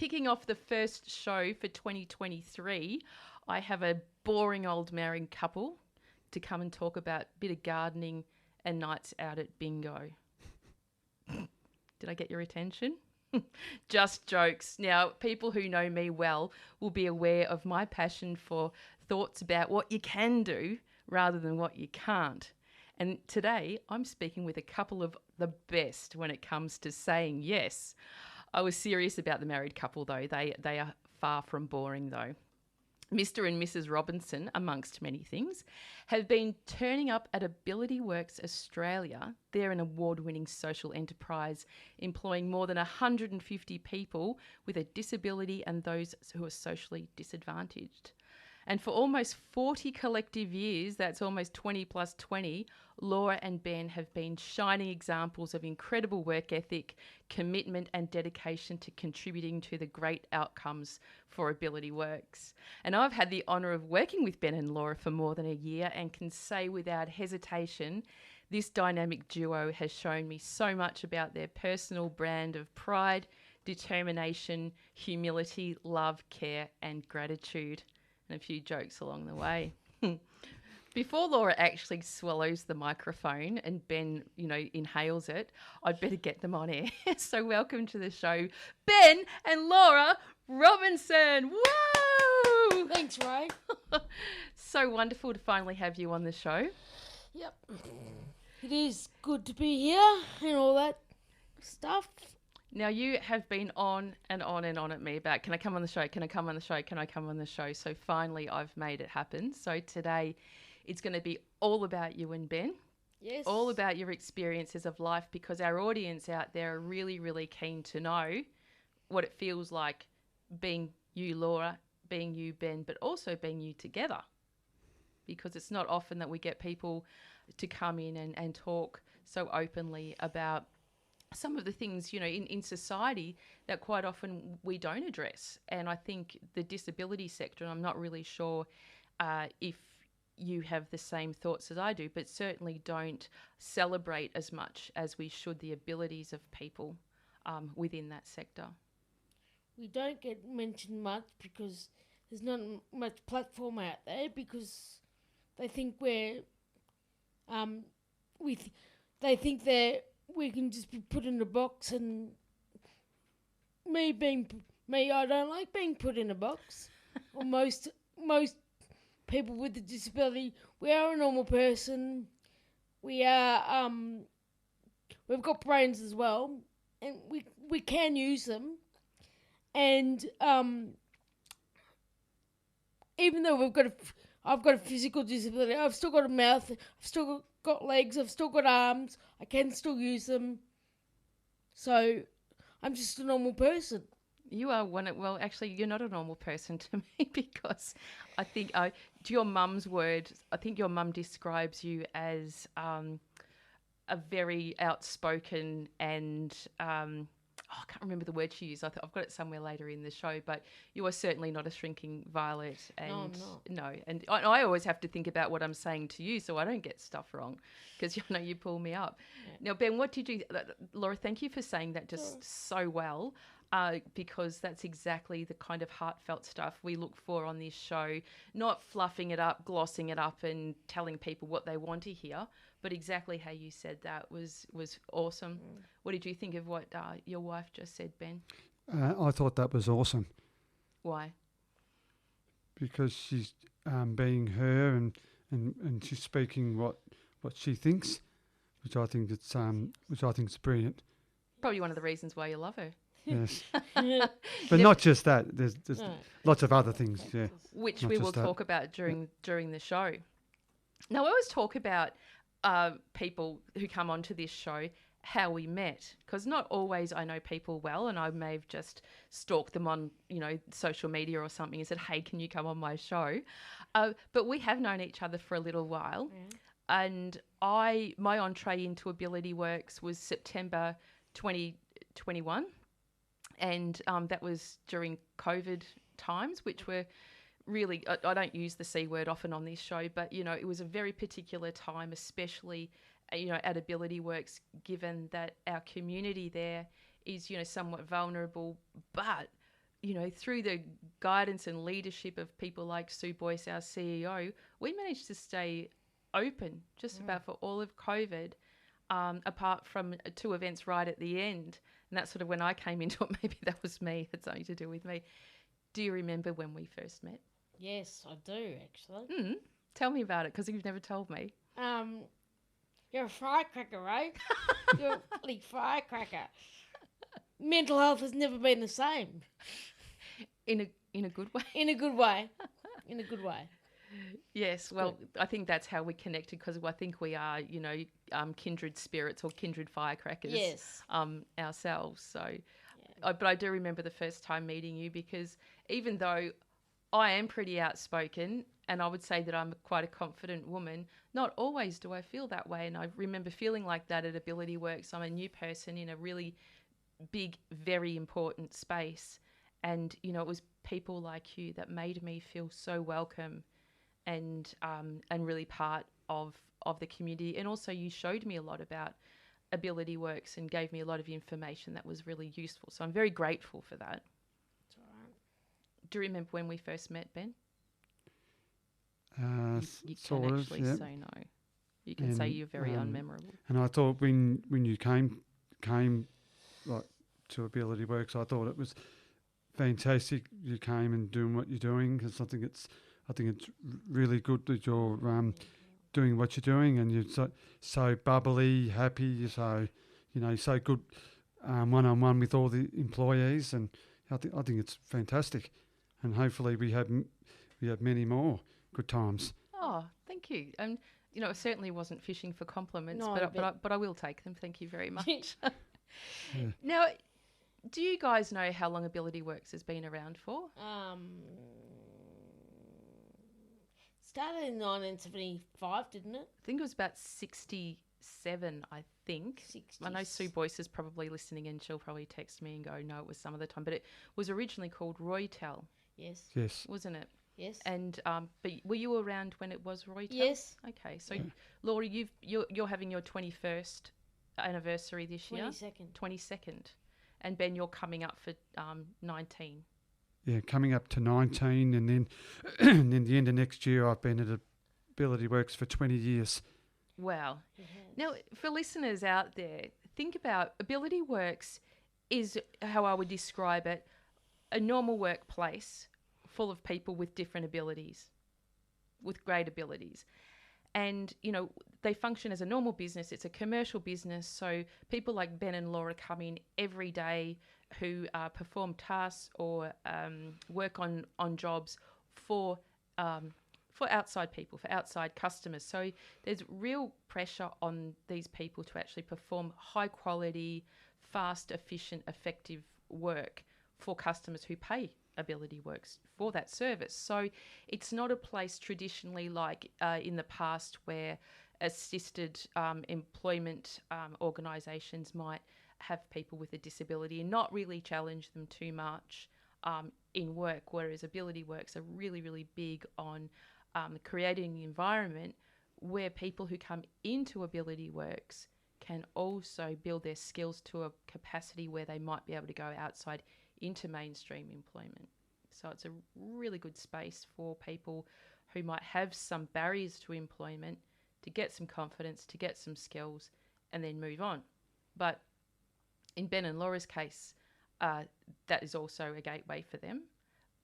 Kicking off the first show for 2023, I have a boring old married couple to come and talk about a bit of gardening and nights out at bingo. Did I get your attention? Just jokes. Now, people who know me well will be aware of my passion for thoughts about what you can do rather than what you can't. And today I'm speaking with a couple of the best when it comes to saying yes. I was serious about the married couple though. They are far from boring though. Mr. and Mrs. Robinson, amongst many things, have been turning up at Ability Works Australia. They're an award-winning social enterprise employing more than 150 people with a disability and those who are socially disadvantaged. And for almost 40 collective years, that's almost 20 plus 20, Laura and Ben have been shining examples of incredible work ethic, commitment and dedication to contributing to the great outcomes for Ability Works. And I've had the honour of working with Ben and Laura for more than a year and can say without hesitation, this dynamic duo has shown me so much about their personal brand of pride, determination, humility, love, care and gratitude. And a few jokes along the way. Before Laura actually swallows the microphone and Ben, inhales it, I'd better get them on air. So welcome to the show, Ben and Laura Robinson. Whoa! Thanks, Rae. So wonderful to finally have you on the show. Yep. It is good to be here and all that stuff. Now, you have been on and on and on at me about, can I come on the show? Can I come on the show? Can I come on the show? So finally, I've made it happen. So today, it's going to be all about you and Ben. Yes. All about your experiences of life, because our audience out there are really, really keen to know what it feels like being you, Laura, being you, Ben, but also being you together. Because it's not often that we get people to come in and talk so openly about some of the things, in society that quite often we don't address. And I think the disability sector, and I'm not really sure if you have the same thoughts as I do, but certainly don't celebrate as much as we should the abilities of people within that sector. We don't get mentioned much because there's not much platform out there because they think they think we can just be put in a box, and me, I don't like being put in a box. Or most people with a disability, we are a normal person. We are we've got brains as well, and we can use them. And even though I've got a physical disability, I've still got a mouth, I've still got legs, I've still got arms, I can still use them. So I'm just a normal person. You are actually, you're not a normal person to me, because I think, to your mum's word, I think your mum describes you as a very outspoken and I can't remember the word she used. I've got it somewhere later in the show, but you are certainly not a shrinking violet. And no, I'm not. No, and I always have to think about what I'm saying to you so I don't get stuff wrong, because you pull me up. Yeah. Now, Ben, what did you, Laura, thank you for saying that just so well, because that's exactly the kind of heartfelt stuff we look for on this show, not fluffing it up, glossing it up and telling people what they want to hear, but exactly how you said that was awesome. What did you think of what your wife just said, Ben? I thought that was awesome. Why? Because she's being her and she's speaking what she thinks, which I think is brilliant. Probably one of the reasons why you love her. Yes, but not just that. There's lots of other things, yeah. Which we will talk about during the show. Now, I always talk about people who come onto this show, how we met, because not always I know people well, and I may have just stalked them on social media or something and said, hey, can you come on my show? But we have known each other for a little while. And my entree into Ability Works was September 2021, and that was during COVID times, which were really, I don't use the C word often on this show, but, it was a very particular time, especially, at Ability Works, given that our community there is, somewhat vulnerable, but you know, through the guidance and leadership of people like Sue Boyce, our CEO, we managed to stay open just about for all of COVID, apart from 2 events right at the end. And that's sort of when I came into it. Maybe that was me. It's something to do with me. Do you remember when we first met? Yes, I do actually. Tell me about it, because you've never told me. You're a firecracker, right? You're a bloody firecracker. Mental health has never been the same. In a good way. In a good way. In a good way. Yes, well, I think that's how we connected, because I think we are, you know, kindred spirits or kindred firecrackers. Yes. Ourselves. So, but I do remember the first time meeting you, because even though I am pretty outspoken and I would say that I'm quite a confident woman, not always do I feel that way. And I remember feeling like that at Ability Works. I'm a new person in a really big, very important space. And, you know, it was people like you that made me feel so welcome and really part of the community. And also you showed me a lot about Ability Works and gave me a lot of information that was really useful. So I'm very grateful for that. That's all right. Do you remember when we first met, Ben? You sort can of, actually yeah. say no. You can say you're very unmemorable. And I thought when you came like to Ability Works, I thought it was fantastic. You came and doing what you're doing, because I think it's really good that you're doing what you're doing, and you're so bubbly, happy. You're so, you know, so good one-on-one with all the employees, and I think it's fantastic. And hopefully we have many more good times. Oh, thank you. And you know, it certainly wasn't fishing for compliments, No, but I will take them. Thank you very much. Now, do you guys know how long Ability Works has been around for? Started in 1975, didn't it? I think it was about 67, I think. 60s. I know Sue Boyce is probably listening, and she'll probably text me and go, no, it was some of the time. But it was originally called Roytel, Yes. wasn't it? Yes. And but were you around when it was Roytel? Yes. Okay, so Laura, you're having your 21st anniversary this year. 22nd. And Ben, you're coming up for 19. Yeah, coming up to 19, and then and then the end of next year, I've been at Ability Works for 20 years. Wow. Now, for listeners out there, think about Ability Works is how I would describe it, a normal workplace full of people with different abilities, with great abilities. And, you know, they function as a normal business. It's a commercial business. So people like Ben and Laura come in every day who perform tasks or work on jobs for outside people, for outside customers. So there's real pressure on these people to actually perform high quality, fast, efficient, effective work for customers who pay Ability Works for that service. So it's not a place traditionally like in the past where assisted employment organisations might have people with a disability and not really challenge them too much in work, whereas Ability Works are really, really big on creating an environment where people who come into Ability Works can also build their skills to a capacity where they might be able to go outside into mainstream employment. So it's a really good space for people who might have some barriers to employment to get some confidence, to get some skills, and then move on. But in Ben and Laura's case, that is also a gateway for them.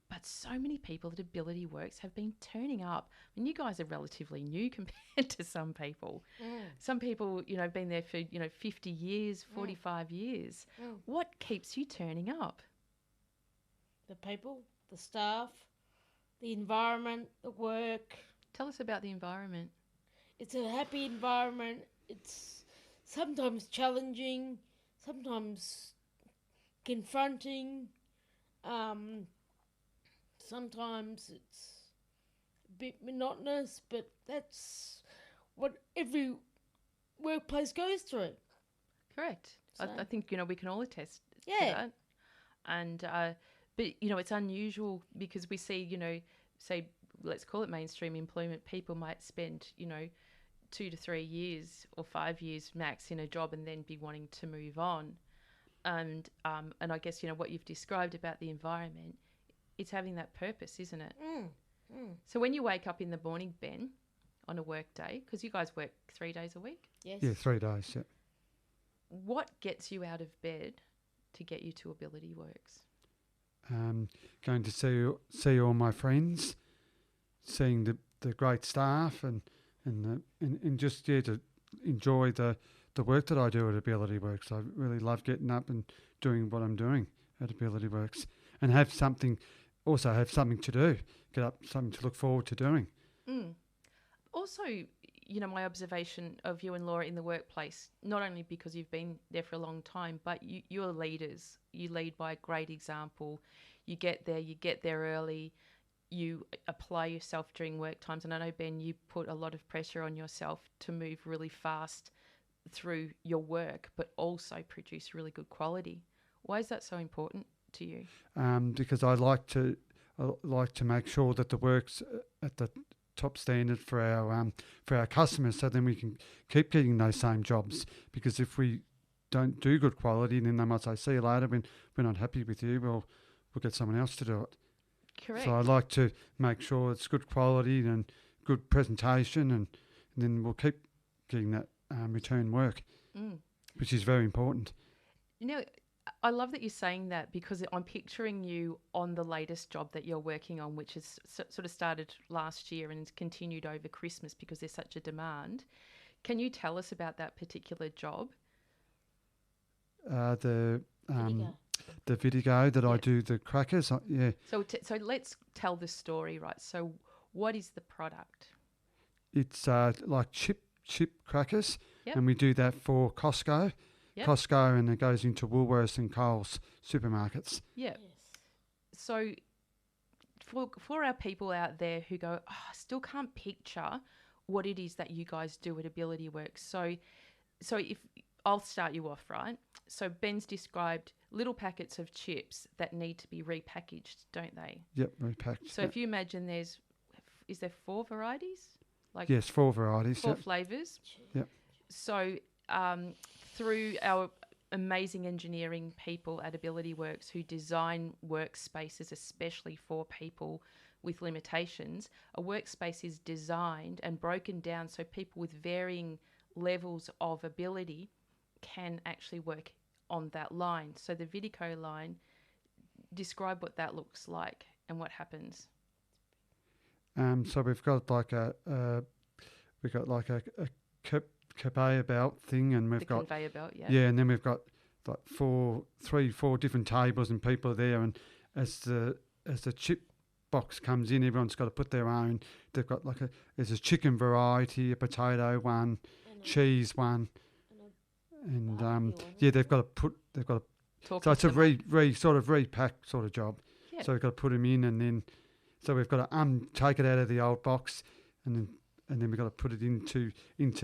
But so many people at Ability Works have been turning up. I mean, you guys are relatively new compared to some people. Some people, you know, have been there for, 50 years, 45 years. What keeps you turning up? The people, the staff, the environment, the work. Tell us about the environment. It's a happy environment. It's sometimes challenging, sometimes confronting. Sometimes it's a bit monotonous, but that's what every workplace goes through. Correct. So. I think, we can all attest to Yeah. that. And, but, it's unusual because we see, say, let's call it mainstream employment, people might spend, 2 to 3 years or 5 years max in a job and then be wanting to move on. And I guess, you know, what you've described about the environment, it's having that purpose, isn't it? So when you wake up in the morning, Ben, on a work day, because you guys work 3 days a week, Yes. Yeah, 3 days. Yeah. what gets you out of bed to get you to Ability Works? Going to see all my friends, seeing the great staff, and just to enjoy the work that I do at Ability Works. I really love getting up and doing what I'm doing at Ability Works, and have something to do. Get up, something to look forward to doing. Also, you know, my observation of you and Laura in the workplace, not only because you've been there for a long time, but you're leaders. You lead by a great example. You get there early. You apply yourself during work times. And I know, Ben, you put a lot of pressure on yourself to move really fast through your work, but also produce really good quality. Why is that so important to you? Because I like to make sure that the work's at the top standard for our customers, so then we can keep getting those same jobs. Because if we don't do good quality, then they might say, "See you later. When we're not happy with you, we'll get someone else to do it." Correct. So I like to make sure it's good quality and good presentation, and then we'll keep getting that return work, which is very important. You know, I love that you're saying that, because I'm picturing you on the latest job that you're working on, which has sort of started last year and has continued over Christmas because there's such a demand. Can you tell us about that particular job? The Vidigo. the Vidigo that I Yep. do the crackers. Yeah, So let's tell the story, right? So what is the product? it's like chip crackers, Yep. and we do that for Costco. Yep. Costco, and it goes into Woolworths and Coles supermarkets. Yeah. Yes. So for our people out there who go, oh, I still can't picture what it is that you guys do at Ability Works. So if I'll start you off, right? So Ben's described little packets of chips that need to be repackaged, don't they? Yep, repacked. So Yep. if you imagine is there 4 varieties? Like Yes, 4 varieties. 4 Yep. flavours? Yep. So through our amazing engineering people at Ability Works who design workspaces especially for people with limitations, a workspace is designed and broken down so people with varying levels of ability can actually work on that line. So the Vidico line, describe what that looks like and what happens. So we've got like a conveyor belt thing, and we've The got conveyor belt, yeah. yeah, and then we've got like 4 different tables, and people are there, and as the chip box comes in, everyone's got to put their own. They've got there's a chicken variety, a potato one, And a- cheese one, and a and barbecue one, yeah, isn't they've got to. Talk So it's a into the repack sort of job. Yeah. So we've got to put them in, and then so we've got to take it out of the old box, and then we've got to put it into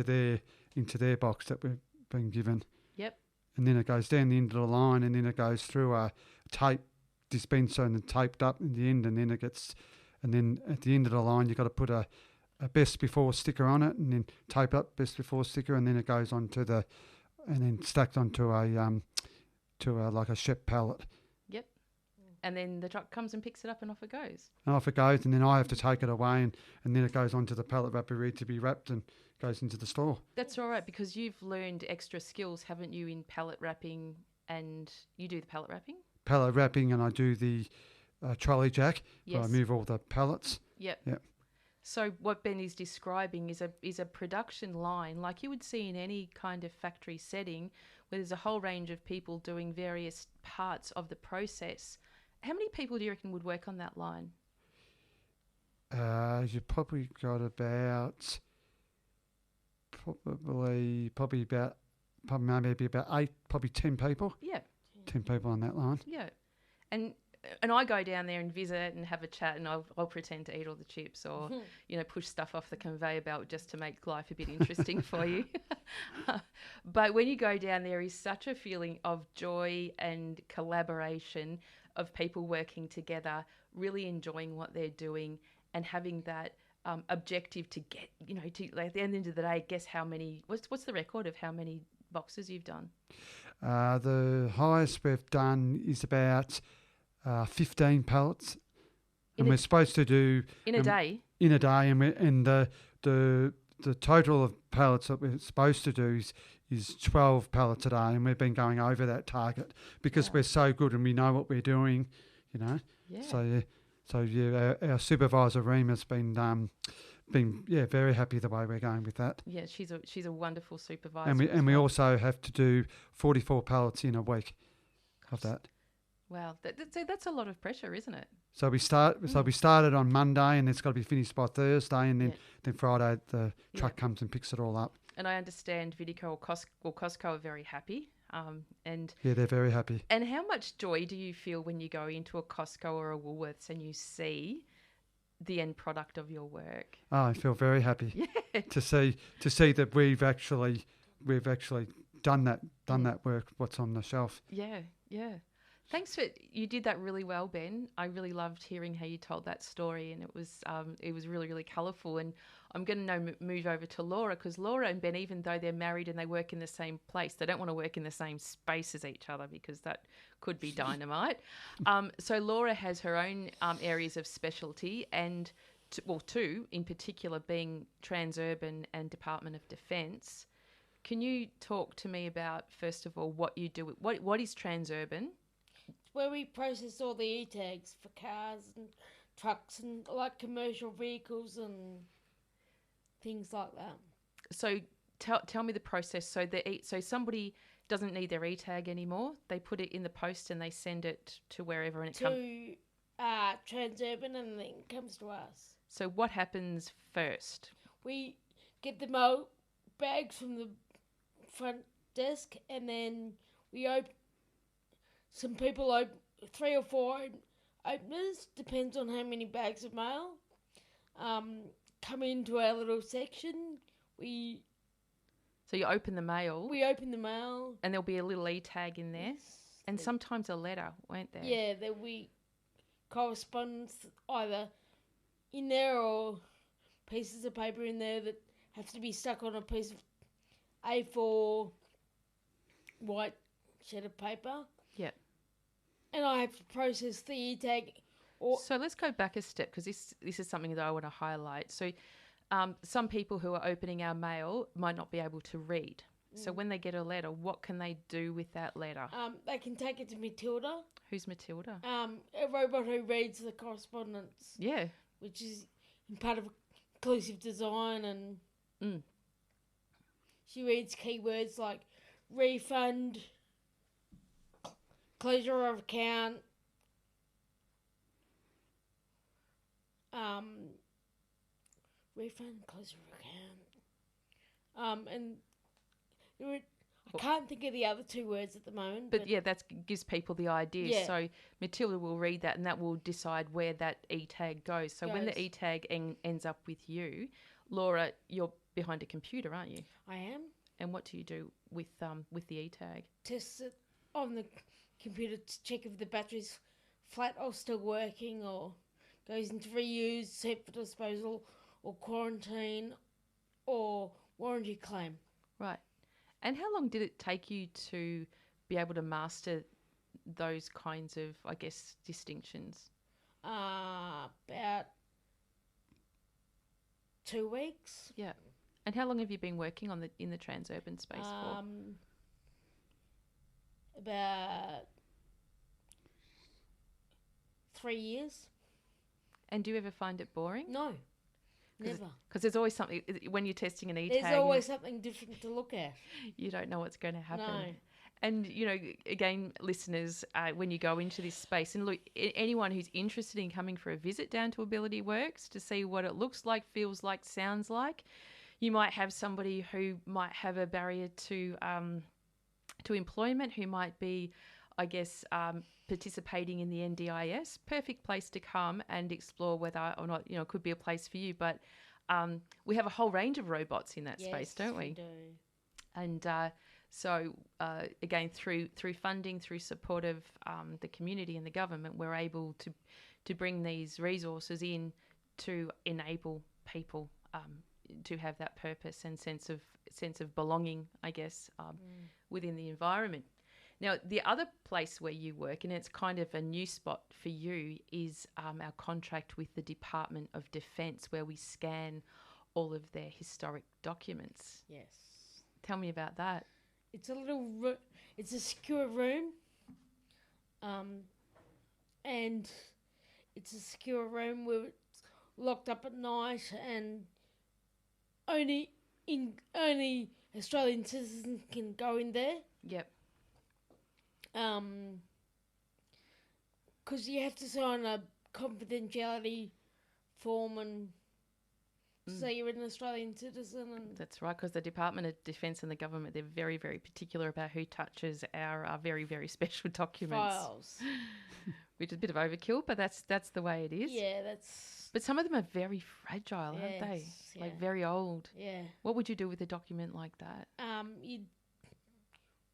their box that we've been given. Yep. And then it goes down the end of the line, and then it goes through a tape dispenser and then taped up in the end, and then at the end of the line you've got to put a best before sticker on it, and then tape up best before sticker, and then it goes onto and then stacked onto like a Shep pallet. Yep. And then the truck comes and picks it up and off it goes. And off it goes, and then I have to take it away, and then it goes onto the pallet wrapper ready to be wrapped and goes into the store. That's all right, because you've learned extra skills, haven't you, in pallet wrapping, and you do the pallet wrapping? Pallet wrapping, and I do the trolley jack. Yes. I move all the pallets. Yep. Yep. So what Ben is describing is a production line like you would see in any kind of factory setting where there's a whole range of people doing various parts of the process. How many people do you reckon would work on that line? You probably got about maybe about 8, probably 10 people. Yeah. 10 people on that line. Yeah. And I go down there and visit and have a chat, and I'll pretend to eat all the chips or, push stuff off the conveyor belt just to make life a bit interesting for you. But when you go down, there is such a feeling of joy and collaboration of people working together, really enjoying what they're doing and having that objective to get, at the end of the day, guess how many, what's the record of how many boxes you've done? The highest we've done is about 15 pallets, and we're supposed to do in a day. In a day, and the total of pallets that we're supposed to do is 12 pallets a day, and we've been going over that target because we're so good and we know what we're doing, you know. Yeah. So our supervisor Reem has been very happy the way we're going with that. Yeah, she's a wonderful supervisor. And we also have to do 44 pallets in a week of that. Wow, that's a lot of pressure, isn't it? So we started on Monday, and it's got to be finished by Thursday, and then Friday the truck comes and picks it all up. And I understand Vidico or Costco are very happy. And they're very happy. And how much joy do you feel when you go into a Costco or a Woolworths and you see the end product of your work? Oh, I feel very happy to see that we've actually done that work. What's on the shelf? Yeah. Thanks you did that really well, Ben. I really loved hearing how you told that story, and it was really, really colourful. And I'm going to now move over to Laura, because Laura and Ben, even though they're married and they work in the same place, they don't want to work in the same space as each other because that could be dynamite. So Laura has her own areas of specialty, and two in particular being Transurban and Department of Defence. Can you talk to me about, first of all, what you do? What is Transurban? Where we process all the e-tags for cars and trucks and like commercial vehicles and things like that. So tell me the process. So somebody doesn't need their e-tag anymore. They put it in the post and they send it to wherever, and it comes to Transurban, and then it comes to us. So what happens first? We get the mail bags from the front desk, and then we open. Some people open 3 or 4 openers, depends on how many bags of mail. Come into our little section. So you open the mail. We open the mail. And there'll be a little e-tag in there. Yes. And sometimes a letter, won't there? Yeah, there'll be correspondence either in there or pieces of paper in there that have to be stuck on a piece of A4 white sheet of paper. Yep. And I have to process the e-tag. So let's go back a step, because this is something that I want to highlight. So some people who are opening our mail might not be able to read. So when they get a letter, what can they do with that letter? They can take it to Matilda. Who's Matilda? A robot who reads the correspondence. Yeah. Which is part of inclusive design, and she reads keywords like refund, closure of account, refund, closure of account, and I can't think of the other 2 words at the moment. But yeah, that gives people the idea. Yeah. So Matilda will read that, and that will decide where that e-tag goes. So when the e-tag ends up with you, Laura, you're behind a computer, aren't you? I am. And what do you do with the e-tag? Test it on the computer to check if the battery's flat or still working, or goes into reuse, set for disposal, or quarantine, or warranty claim. Right. And how long did it take you to be able to master those kinds of, I guess, distinctions? About 2 weeks. Yeah. And how long have you been working in the Transurban space for? About 3 years. And do you ever find it boring? No, never. Because there's always something, when you're testing an e-tag. There's always something different to look at. You don't know what's going to happen. No. And, again, listeners, when you go into this space, and look, anyone who's interested in coming for a visit down to Ability Works to see what it looks like, feels like, sounds like, you might have somebody who might have a barrier to employment, who might be, I guess, participating in the NDIS. Perfect place to come and explore whether or not, it could be a place for you. But we have a whole range of robots in that space, don't we? Yes, we do. And so, again, through funding, through support of the community and the government, we're able to bring these resources in to enable people to have that purpose and sense of belonging, I guess, within the environment. Now, the other place where you work, and it's kind of a new spot for you, is our contract with the Department of Defence, where we scan all of their historic documents. Yes. Tell me about that. It's a little. It's a secure room. And it's a secure room where it's locked up at night, and only Australian citizens can go in there. Yep. Because you have to sign a confidentiality form and say you're an Australian citizen. And That's right, because the Department of Defence and the government, they're very, very particular about who touches our very, very special documents. files. Which is a bit of overkill, but that's the way it is. Yeah, that's. But some of them are very fragile, aren't they? Yes, Like yeah. very old. Yeah. What would you do with a document like that? You'd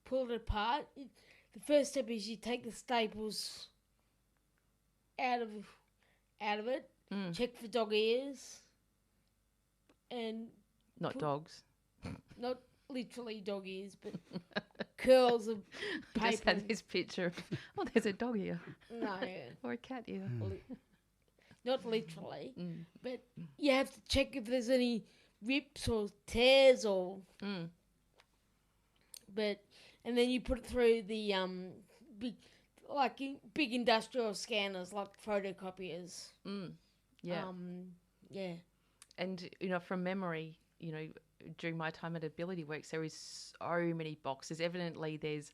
pull it apart. The first step is you take the staples out of it, check for dog ears, and Not dogs. not literally dog ears, but curls of I just paper. had this picture of, oh, there's a dog ear No, or a cat ear. not literally, Mm. but you have to check if there's any rips or tears or. But and then you put it through the big industrial scanners like photocopiers. Yeah. Yeah. And, from memory, during my time at Ability Works, there is so many boxes. Evidently, there's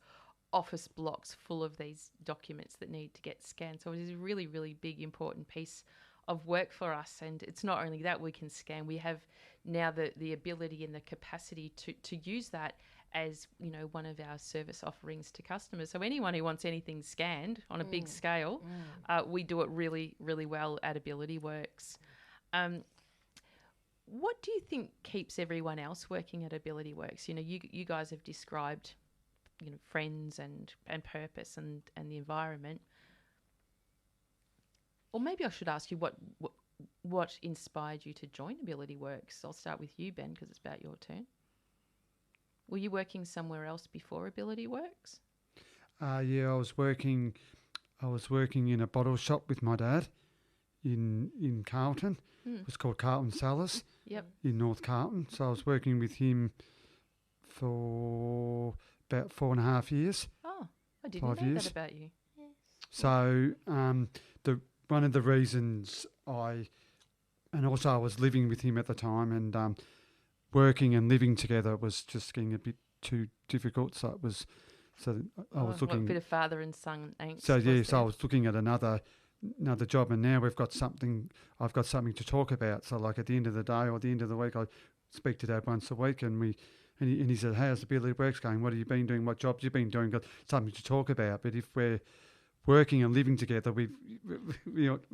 office blocks full of these documents that need to get scanned. So it is a really, really big, important piece of work for us. And it's not only that we can scan, we have now the ability and the capacity to use that as, one of our service offerings to customers. So anyone who wants anything scanned on a big scale, we do it really, really well at Ability Works. What do you think keeps everyone else working at Ability Works? You guys have described, friends and purpose and the environment. Or maybe I should ask you what inspired you to join Ability Works? I'll start with you, Ben, because it's about your turn. Were you working somewhere else before Ability Works? Yeah, I was working in a bottle shop with my dad in Carlton. It was called Carlton Cellars. Yep. In North Carlton. So I was working with him for about 4.5 years. Oh, I didn't 5 know years. that about you. So one of the reasons I was living with him at the time, and working and living together was just getting a bit too difficult. So I was looking a bit of father and son angst. So yeah, was so I there? was looking at another job, and now I've got something to talk about. So like at the end of the day or the end of the week, I speak to Dad once a week, and he said, "How's the Ability Works going? What have you been doing? What jobs you been doing? Got something to talk about." But if we're working and living together, we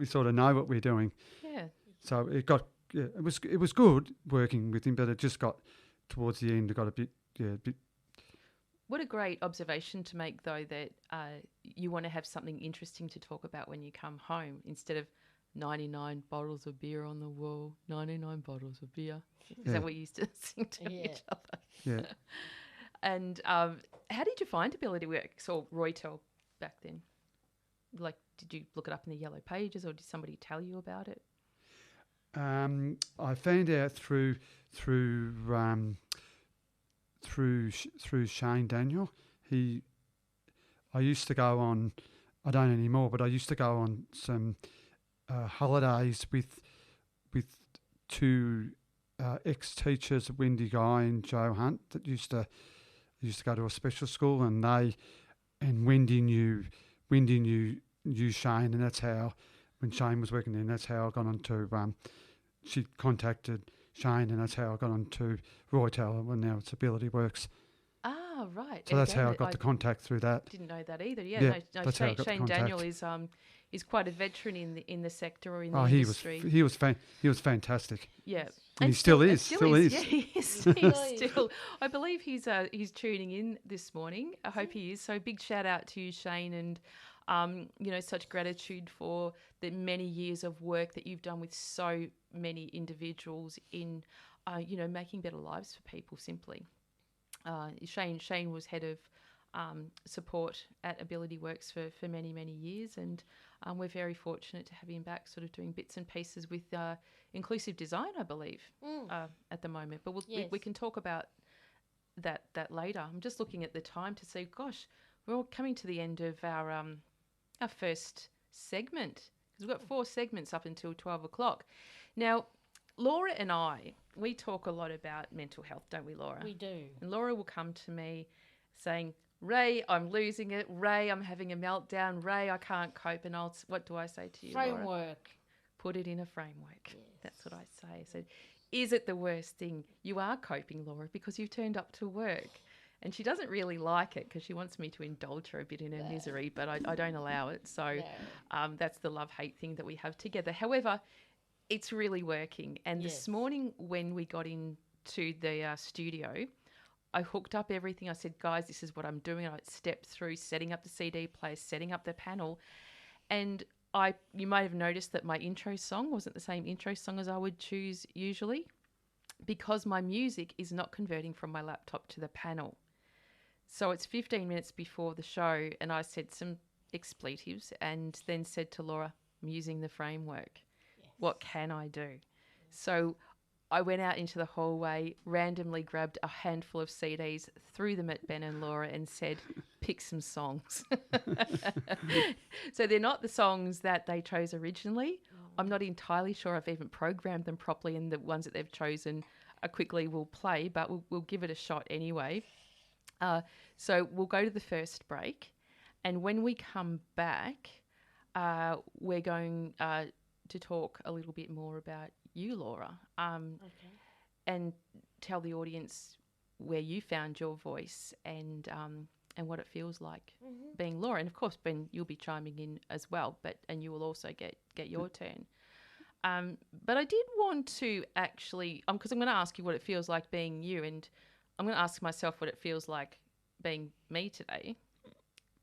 sort of know what we're doing. Yeah. So it was good working with him, but it just got towards the end. It got a bit. What a great observation to make, though, that you want to have something interesting to talk about when you come home instead of 99 bottles of beer on the wall, 99 bottles of beer. Is that what you used to sing to each other? Yeah. And how did you find Ability Works or Roytel back then? Like, did you look it up in the yellow pages or did somebody tell you about it? I found out through Shane Daniel. I used to go on, I don't anymore, but I used to go on some holidays with two ex-teachers, Wendy Guy and Joe Hunt, that used to go to a special school, and Wendy knew Shane, and that's how, when Shane was working there, and that's how I got onto, she contacted Shane, and that's how I got onto Roytel, and now it's Ability Works. Ah, right. So that's how I got the contact through that. Didn't know that either. Yeah, No, that's how I got the Shane contact. Daniel is quite a veteran in the sector or in the He industry. was fantastic. Yeah, And he still is. Yeah, he is still. I believe he's tuning in this morning. I hope he is. So big shout out to you, Shane, and such gratitude for the many years of work that you've done with so many individuals in, making better lives for people. Simply, Shane was head of support at Ability Works for many, many years. And we're very fortunate to have him back sort of doing bits and pieces with inclusive design, I believe, at the moment. But we can talk about that later. I'm just looking at the time to see, gosh, we're all coming to the end of our first segment, because we've got 4 segments up until 12 o'clock. Now, Laura and I, we talk a lot about mental health, don't we, Laura? We do. And Laura will come to me saying, Rae, I'm losing it. Rae, I'm having a meltdown. Rae, I can't cope. And what do I say to you, Framework. Laura? Put it in a framework. Yes. That's what I say. I said, is it the worst thing? You are coping, Laura, because you've turned up to work. And she doesn't really like it because she wants me to indulge her a bit in her misery, but I don't allow it. So that's the love-hate thing that we have together. However, it's really working. And this morning when we got into the studio, I hooked up everything. I said, guys, this is what I'm doing. I stepped through setting up the CD player, setting up the panel. And you might have noticed that my intro song wasn't the same intro song as I would choose usually, because my music is not converting from my laptop to the panel. So it's 15 minutes before the show, and I said some expletives and then said to Laura, I'm using the framework. Yes. What can I do? So I went out into the hallway, randomly grabbed a handful of CDs, threw them at Ben and Laura and said, pick some songs. So they're not the songs that they chose originally. I'm not entirely sure I've even programmed them properly, and the ones that they've chosen quickly will play, but we'll give it a shot anyway. So we'll go to the first break, and when we come back, we're going to talk a little bit more about you, Laura, and tell the audience where you found your voice and what it feels like being Laura. And of course, Ben, you'll be chiming in as well, and you will also get your turn. But I did want to actually, because I'm going to ask you what it feels like being you, and I'm going to ask myself what it feels like being me today.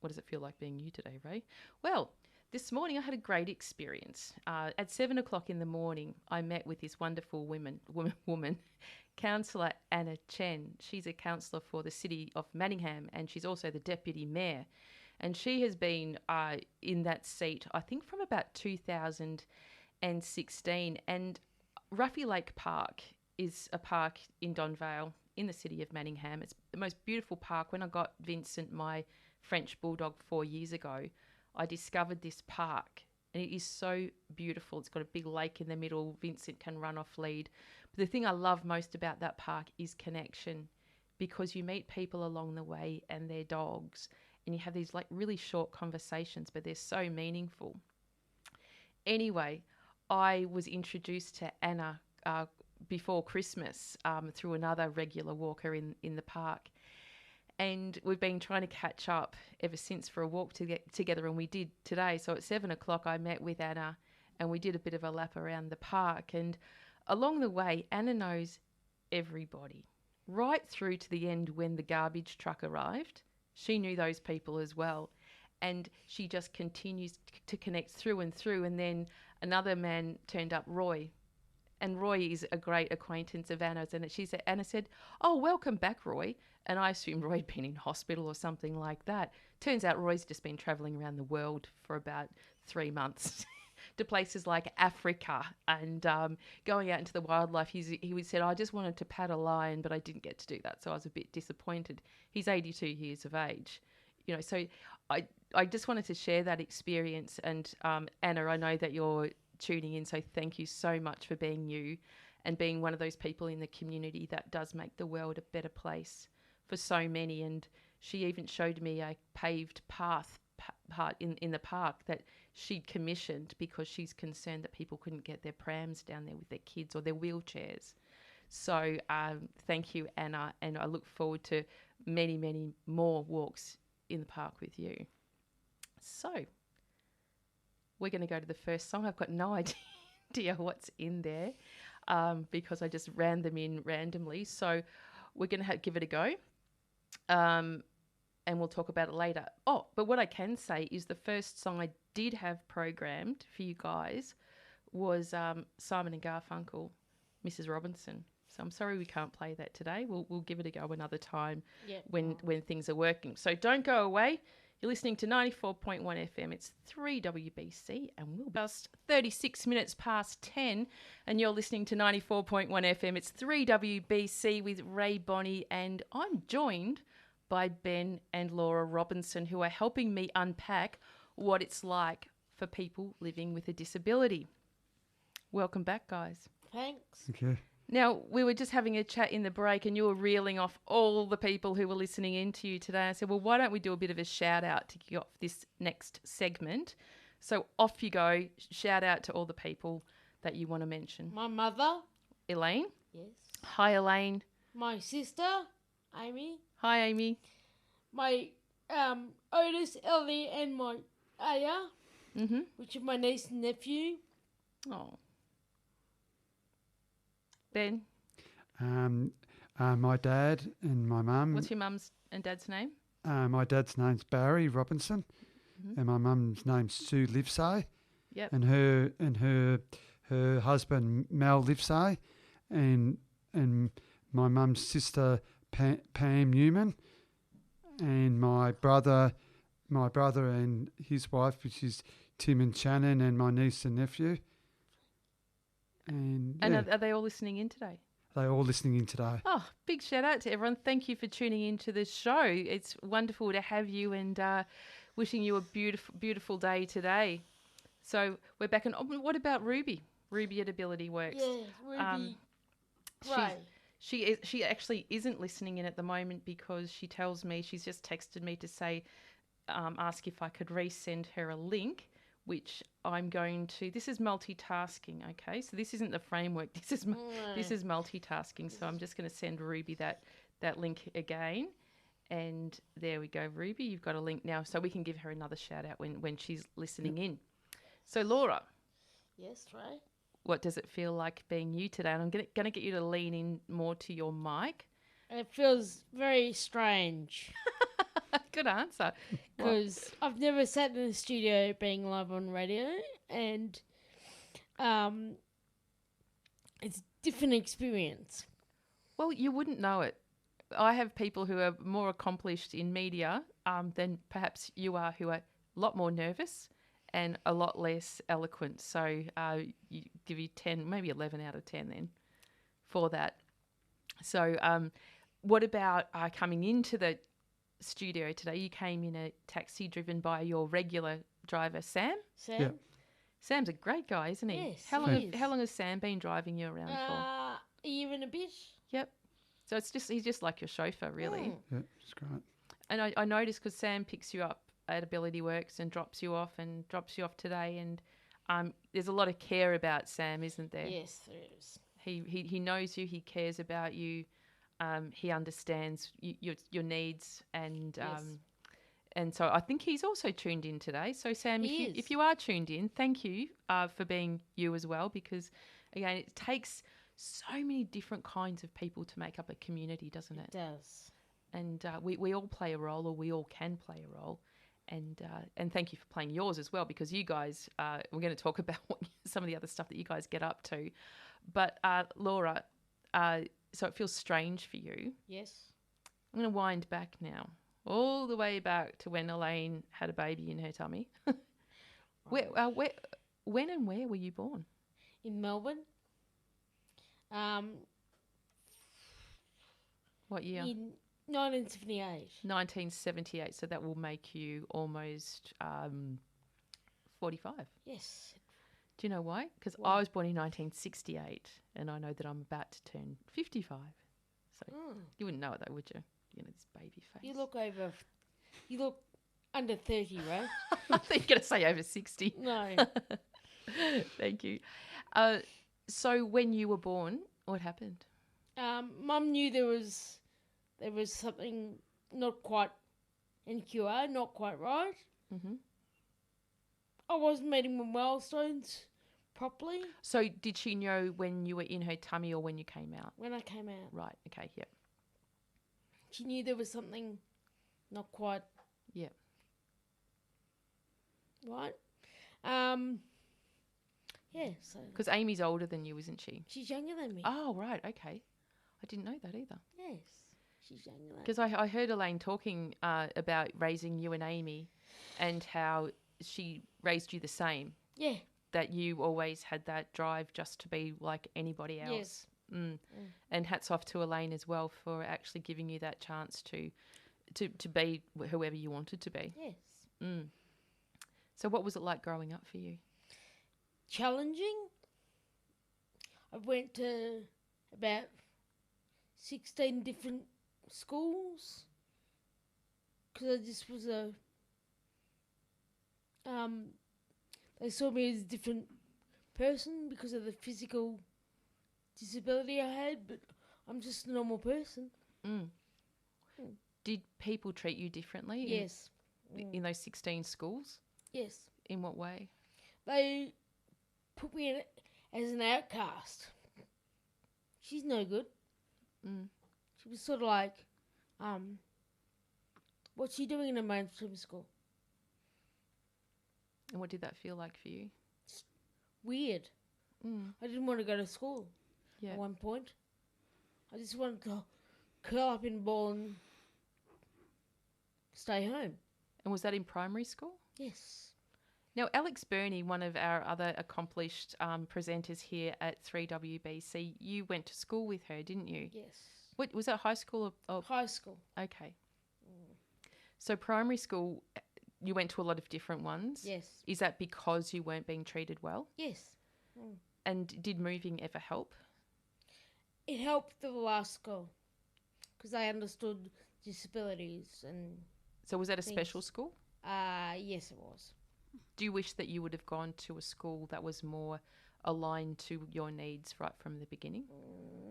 What does it feel like being you today, Rae? Well, this morning I had a great experience. At 7 o'clock in the morning, I met with this wonderful woman, Councillor Anna Chen. She's a councillor for the city of Manningham, and she's also the deputy mayor. And she has been in that seat, I think, from about 2016. And Ruffy Lake Park is a park in Don Vale in the city of Manningham. It's the most beautiful park. When I got Vincent, my French bulldog, 4 years ago, I discovered this park, and it is so beautiful. It's got a big lake in the middle. Vincent can run off lead. But the thing I love most about that park is connection, because you meet people along the way and their dogs, and you have these like really short conversations, but they're so meaningful. Anyway, I was introduced to Anna before Christmas through another regular walker in the park. And we've been trying to catch up ever since for a walk together, and we did today. So at 7 o'clock, I met with Anna, and we did a bit of a lap around the park. And along the way, Anna knows everybody, right through to the end when the garbage truck arrived. She knew those people as well. And she just continues to connect through and through. And then another man turned up, Roy. And Roy is a great acquaintance of Anna's. And Anna said, oh, welcome back, Roy. And I assumed Roy had been in hospital or something like that. Turns out Roy's just been travelling around the world for about 3 months to places like Africa and going out into the wildlife. He said, I just wanted to pat a lion, but I didn't get to do that. So I was a bit disappointed. He's 82 years of age. So I just wanted to share that experience. And Anna, I know that you're tuning in, so thank you so much for being you and being one of those people in the community that does make the world a better place for so many. And she even showed me a paved path part in the park that she'd commissioned because she's concerned that people couldn't get their prams down there with their kids or their wheelchairs. So thank you, Anna, and I look forward to many, many more walks in the park with you. So we're going to go to the first song. I've got no idea what's in there because I just ran them in randomly. So we're going to give it a go. And we'll talk about it later. Oh, but what I can say is the first song I did have programmed for you guys was Simon and Garfunkel, Mrs. Robinson. So I'm sorry we can't play that today. We'll give it a go another time Yeah. when things are working. So don't go away. You're listening to 94.1 FM. It's 3WBC, and we'll be just 36 minutes past 10, and you're listening to 94.1 FM. It's 3WBC with Rae Bonney, and I'm joined by Ben and Laura Robinson, who are helping me unpack what it's like for people living with a disability. Welcome back, guys. Thanks. Okay. Now, we were just having a chat in the break and you were reeling off all the people who were listening in to you today. I said, well, why don't we do a bit of a shout out to kick off this next segment? So off you go. Shout out to all the people that you want to mention. My mother. Elaine. Yes. Hi, Elaine. My sister, Amy. Hi, Amy. My Otis, Ellie, and my Aya, Mm-hmm. which is my niece and nephew. Oh. Ben, My dad and my mum. what's your mum's and dad's name? My dad's name's Barry Robinson, Mm-hmm. and my mum's name's Sue Livesay, Yep. and her husband Mel Livesay, and my mum's sister Pam Newman, and my brother and his wife, which is Tim and Shannon, and my niece and nephew. And Are they all listening in today? they're all listening in today. Oh, big shout out to everyone. Thank you for tuning into the show. It's wonderful to have you, and wishing you a beautiful, beautiful day today. So we're back. And what about Ruby? Ruby at Ability Works. Yeah, Ruby. Right. She actually isn't listening in at the moment because she tells me, she's just texted me to say, ask if I could resend her a link, which I'm going to. This is multitasking, okay? So this isn't the framework. This is multitasking. So I'm just going to send Ruby that link again. And there we go, Ruby. You've got a link now, so we can give her another shout out when she's listening in. So Laura, Yes, right. what does it feel like being you today? And I'm going to get you to lean in more to your mic. And it feels very strange Good answer. because I've never sat in a studio being live on radio, and it's a different experience. Well, you wouldn't know it. I have people who are more accomplished in media than perhaps you are, who are a lot more nervous and a lot less eloquent. So you give you 10, maybe 11 out of 10 then for that. So what about coming into the studio today? You came in a taxi driven by your regular driver, Sam. Sam? Yeah. Sam's a great guy, isn't he? Yes, How he is. long has Sam been driving you around for? A year and a bit. Yep. So he's just like your chauffeur, really. Mm. Yeah, it's great. And I noticed because Sam picks you up at Ability Works and drops you off today, and there's a lot of care about Sam, isn't there? Yes, there is. He knows you, he cares about you, he understands your needs, and Yes. and so I think he's also tuned in today. So Sam, He is. if you are tuned in, thank you for being you as well, because again, it takes so many different kinds of people to make up a community, doesn't It it? does. And we all play a role, or we all can play a role. And thank you for playing yours as well, because you guys, we're going to talk about some of the other stuff that you guys get up to. But Laura, so it feels strange for you. Yes. I'm going to wind back now, all the way back to when Elaine had a baby in her tummy. When and where were you born? In Melbourne. What year? In 1978. 1978. So that will make you almost 45. Yes. Do you know why? Because Why? I was born in 1968, and I know that I'm about to turn 55. So you wouldn't know it though, would you? You know, this baby face. You look under 30, right? I think you're going to say over 60. No. Thank you. So when you were born, what happened? Mum knew there was something not quite NQR, not quite right. Mm-hmm. I wasn't meeting my milestones properly So did she know when you were in her tummy or when you came out? when I came out. Right. Okay. Yep. She knew there was something not quite Yep. right. Yeah, so Because Amy's older than you, isn't she? she's younger than me. Oh, right. Okay. I didn't know that either. Yes, she's younger than that. Because I heard Elaine talking about raising you and Amy and how she raised you the same, Yeah, that you always had that drive just to be like anybody else. yes. And hats off to Elaine as well for actually giving you that chance to be whoever you wanted to be. Yes. So what was it like growing up for you? Challenging. I went to about 16 different schools because I just was they saw me as a different person because of the physical disability I had, but I'm just a normal person. Did people treat you differently? Yes. In those 16 schools? Yes. In what way? They put me in as an outcast. She's no good. She was sort of like, what's she doing in a mainstream school? And what did that feel like for you? Weird. I didn't want to go to school at one point. I just wanted to curl up in a ball and stay home. And was that in primary school? Yes. Now, Alex Burney, one of our other accomplished presenters here at 3WBC, you went to school with her, didn't you? Yes. What was that, high school or High school. Okay. So primary school, you went to a lot of different ones. Yes. Is that because you weren't being treated well? Yes. And did moving ever help? It helped the last school because I understood disabilities and. So was that a things. special school? Yes, it was. Do you wish that you would have gone to a school that was more aligned to your needs right from the beginning?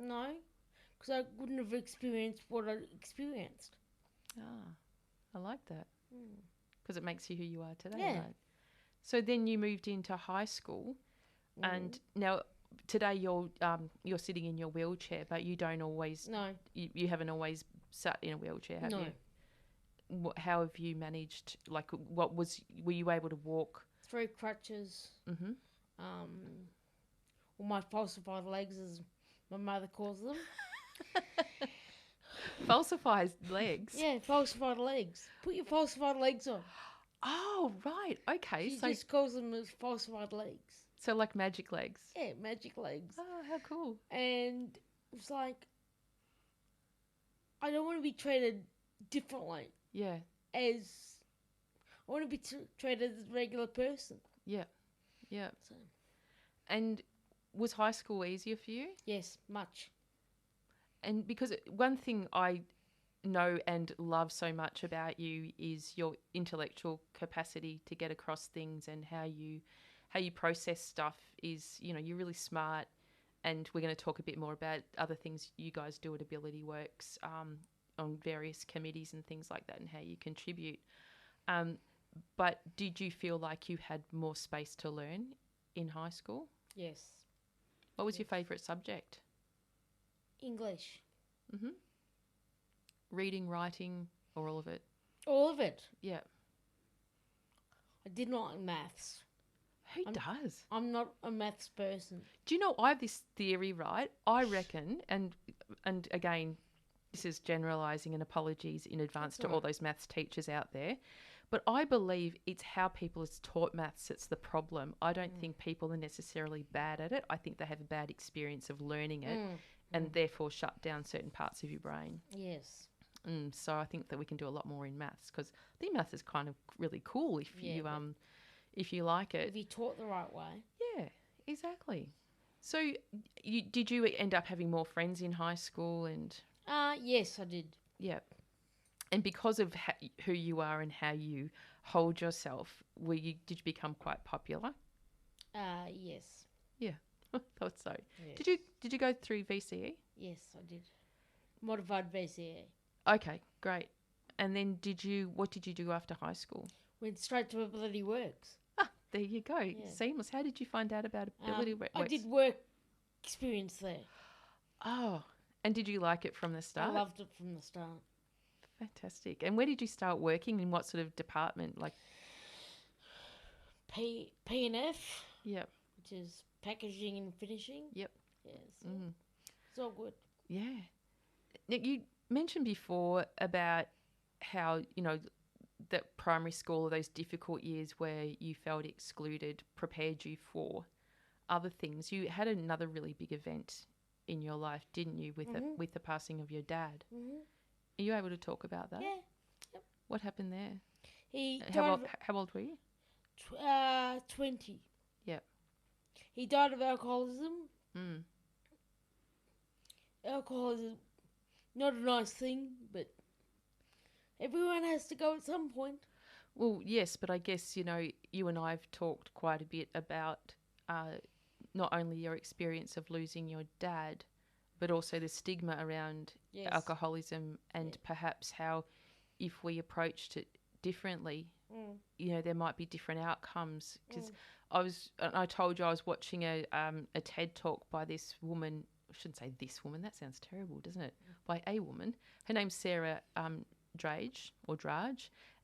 No, because I wouldn't have experienced what I experienced. I like that because it makes you who you are today. Yeah. Right? So then you moved into high school, and now today you're sitting in your wheelchair, but you don't always. No. You haven't always sat in a wheelchair, have No. you? How have you managed? Like, were you able to walk? 3 crutches. Or my falsified legs, as my mother calls them. Falsified legs? Yeah, falsified legs. Put your falsified legs on. Oh, right. Okay. She So just calls them as falsified legs. So like magic legs? Yeah, magic legs. Oh, how cool. And it's like, I don't want to be treated differently. Yeah. As I want to be treated as a regular person. Yeah. Yeah. So. And was high school easier for you? Yes, much. And because one thing I know and love so much about you is your intellectual capacity to get across things and how you process stuff is, you're really smart. And we're going to talk a bit more about other things you guys do at Ability Works on various committees and things like that and how you contribute. But did you feel like you had more space to learn in high school? Yes. What was your favourite subject? English. Reading, writing, or all of it? All of it. Yeah. I did not like maths. Who does? I'm not a maths person. Do you know, I have this theory, right? I reckon, and again, this is generalising and apologies in advance to all those maths teachers out there, but I believe it's how people is taught maths that's the problem. I don't think people are necessarily bad at it. I think they have a bad experience of learning it and therefore shut down certain parts of your brain. Yes. So I think that we can do a lot more in maths because I think maths is kind of really cool if you like it. If you taught the right way. Yeah, exactly. So did you end up having more friends in high school and... Yes, I did. Yeah. And because of who you are and how you hold yourself, did you become quite popular? Yes. Yeah, I thought so. Yes. Did you go through VCE? Yes, I did. Modified VCE. Okay, great. And then what did you do after high school? Went straight to Ability Works. There you go. Yeah. Seamless. How did you find out about Ability Works? I did work experience there. Oh, and did you like it from the start? I loved it from the start. Fantastic. And where did you start working? In what sort of department? Like P&F. Yep. Which is packaging and finishing. Yep. Yes. It's all good. Yeah. Now, you mentioned before about how, that primary school or those difficult years where you felt excluded prepared you for other things. You had another really big event in your life, didn't you, with with the passing of your dad? Mm-hmm. Are you able to talk about that? Yeah. Yep. What happened there? He How died old, how old were you? 20. Yep. He died of alcoholism. Mm. Alcoholism, not a nice thing, but everyone has to go at some point. Well, yes, but I guess, you and I have talked quite a bit about not only your experience of losing your dad, but also the stigma around Yes. alcoholism and perhaps how if we approached it differently, there might be different outcomes. Because I told you I was watching a TED talk by this woman. I shouldn't say this woman. That sounds terrible, doesn't it? By a woman. Her name's Sarah Drage,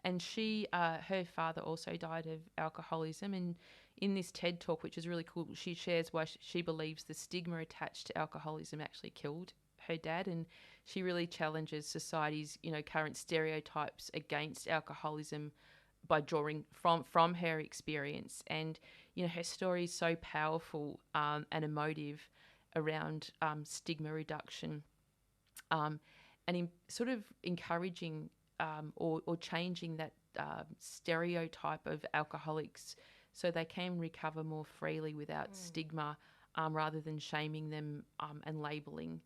and she, her father also died of alcoholism. And in this TED talk, which is really cool, she shares why she believes the stigma attached to alcoholism actually killed her dad, and she really challenges society's current stereotypes against alcoholism by drawing from her experience. And her story is so powerful and emotive around stigma reduction, and in sort of encouraging or changing that stereotype of alcoholics so they can recover more freely without stigma, rather than shaming them and labelling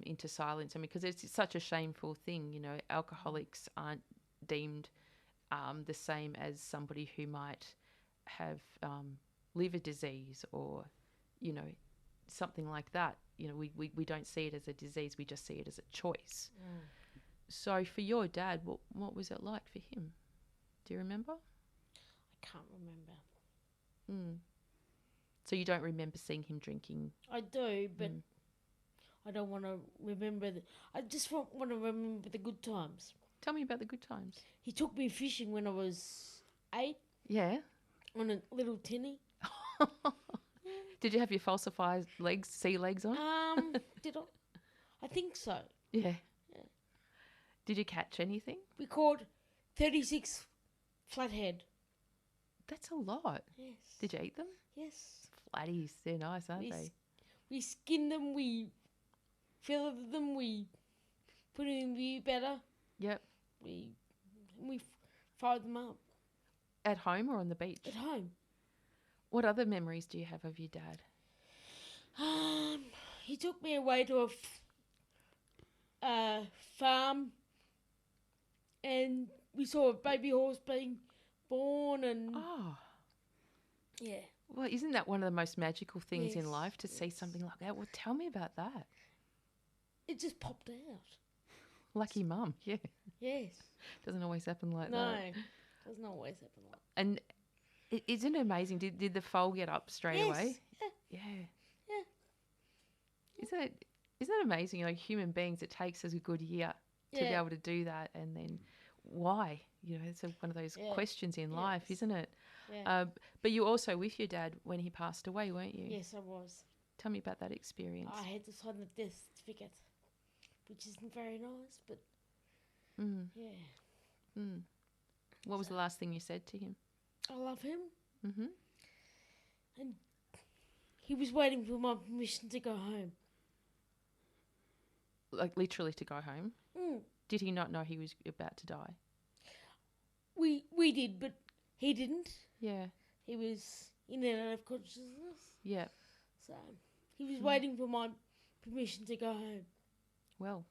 into silence. I mean, because it's such a shameful thing, alcoholics aren't deemed the same as somebody who might have liver disease or, something like that. We don't see it as a disease, we just see it as a choice. So for your dad, what was it like for him? Do you remember? I can't remember. So you don't remember seeing him drinking? I do, but I don't want to remember. I just want to remember the good times. Tell me about the good times. He took me fishing when I was 8 Yeah. on a little tinny. Did you have your falsified sea legs on? Did I? I think so. Yeah. Did you catch anything? We caught 36 flathead. That's a lot. Yes. Did you eat them? Yes. Flatties, they're nice, aren't they? We skinned them, we filleted them, we put them in the better. Yep. We fried them up. At home or on the beach? At home. What other memories do you have of your dad? He took me away to a farm, and we saw a baby horse being born, and yeah. Well, isn't that one of the most magical things in life to see yes. something like that? Well, tell me about that. It just popped out. Lucky mum, yeah. Yes. Doesn't always happen like No, that. doesn't always happen like that. And isn't it amazing? Did the foal get up straight away? Yeah. Isn't it amazing? Human beings, it takes us a good year to be able to do that, and then why? It's one of those questions in life, isn't it? Yeah. But you were also with your dad when he passed away, weren't you? Yes, I was. Tell me about that experience. I had to sign the death certificate, which isn't very nice, but yeah. What was the last thing you said to him? I love him. Mm-hmm. And he was waiting for my permission to go home. Like literally to go home? Did he not know he was about to die? We did, but he didn't. Yeah. He was in and out of consciousness. Yeah. So he was waiting for my permission to go home. Well,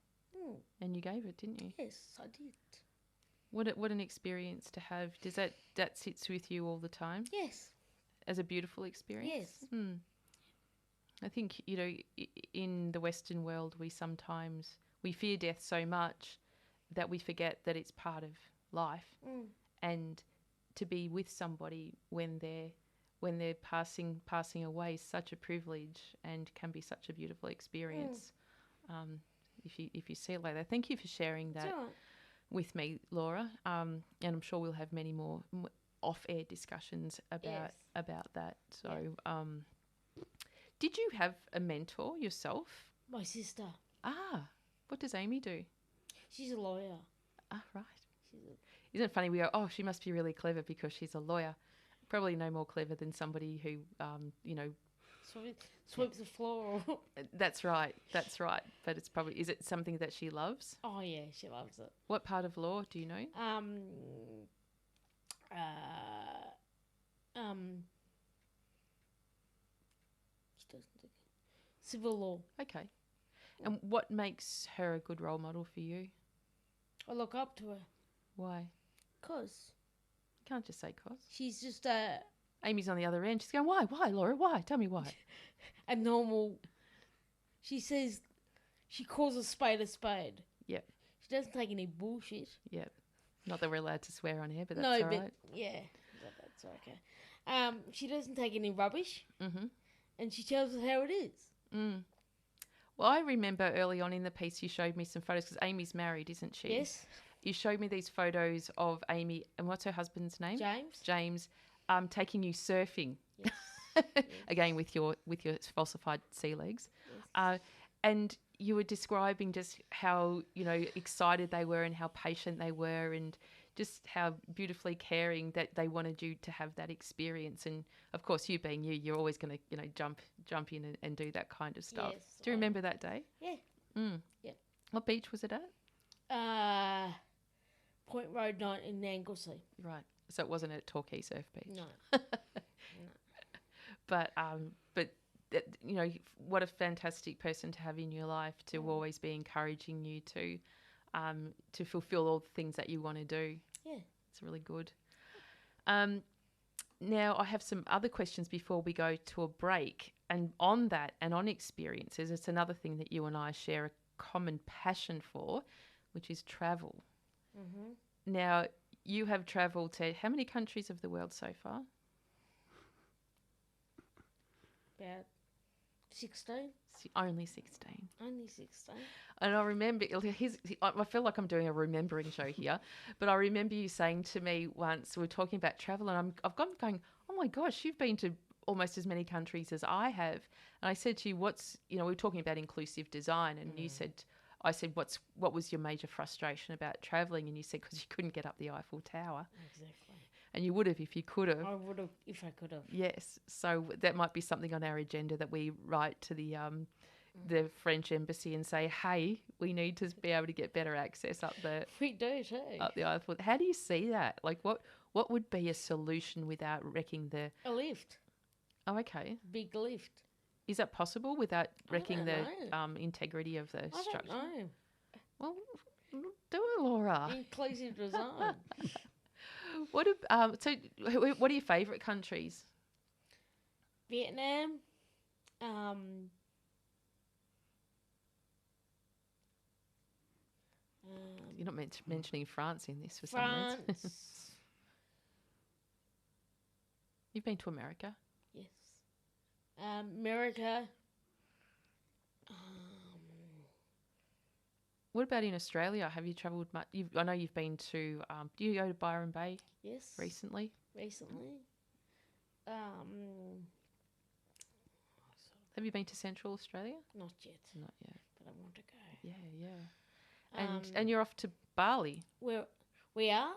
and you gave it, didn't you? Yes, I did. What an experience to have. Does that sits with you all the time? Yes. As a beautiful experience? Yes. I think, in the Western world, we fear death so much that we forget that it's part of life. And to be with somebody when they're passing away is such a privilege and can be such a beautiful experience. If you see it like that. Thank you for sharing that with me, Laura. And I'm sure we'll have many more off-air discussions about that. So, did you have a mentor yourself? My sister. What does Amy do? She's a lawyer. Ah, right. She's a, Isn't it funny? We go, oh, she must be really clever because she's a lawyer. Probably no more clever than somebody who, sweeps the floor. That's right. That's right. But it's probably, is it something that she loves? Oh yeah, she loves it. What part of law do you know? She doesn't do civil law. Okay. And what makes her a good role model for you? I look up to her Why? because You can't just say cause. she's just Amy's on the other end. She's going, why? Why, Laura? Why? Tell me why. a normal. She says she calls a spade a spade. Yep. She doesn't take any bullshit. Yep. Not that we're allowed to swear on here, but that's No, all but right. yeah, that's okay. She doesn't take any rubbish, Mm-hmm. and she tells us how it is. Mm. Well, I remember early on in the piece you showed me some photos because Amy's married, isn't she? Yes, You showed me these photos of Amy, and what's her husband's name? James. James, taking you surfing. Yes. Again with your falsified sea legs. Yes. And you were describing just how, excited they were and how patient they were and just how beautifully caring that they wanted you to have that experience. And of course, you being you're always going to, jump in and do that kind of stuff. Yes, Do you remember that day? Yeah. Mm. Yep. What beach was it at? Point Road Night in Anglesey. Right. So it wasn't at Torquay Surf Beach. No. But what a fantastic person to have in your life to always be encouraging you to fulfill all the things that you want to do. Yeah. It's really good. Now I have some other questions before we go to a break. And on that and on experiences, it's another thing that you and I share a common passion for, which is travel. Mm-hmm. Now, you have travelled to how many countries of the world so far? About 16. Only 16. Only 16. And I remember, I feel like I'm doing a remembering show here, but I remember you saying to me once, we were talking about travel, and I've gone going, oh my gosh, you've been to almost as many countries as I have. And I said to you, we were talking about inclusive design, and I said, what was your major frustration about travelling? And you said, because you couldn't get up the Eiffel Tower. Exactly. And you would have if you could have. I would have if I could have. Yes. So that might be something on our agenda that we write to the French embassy and say, hey, we need to be able to get better access up the We do too. up the Eiffel. How do you see that? Like what would be a solution without wrecking the? A lift. Oh, okay. Big lift. Is that possible without wrecking the know. integrity of the structure? I don't know. Well, do it, Laura. Inclusive design. What are your favourite countries? Vietnam. You're not mentioning France in this for some reason. France. You've been to America. Yes. America. What about in Australia? Have you travelled much? I know you've been to. Do you go to Byron Bay Yes. recently? Recently. Have you been to Central Australia? Not yet, Not yet. but I want to go. Yeah. And you're off to Bali. We are?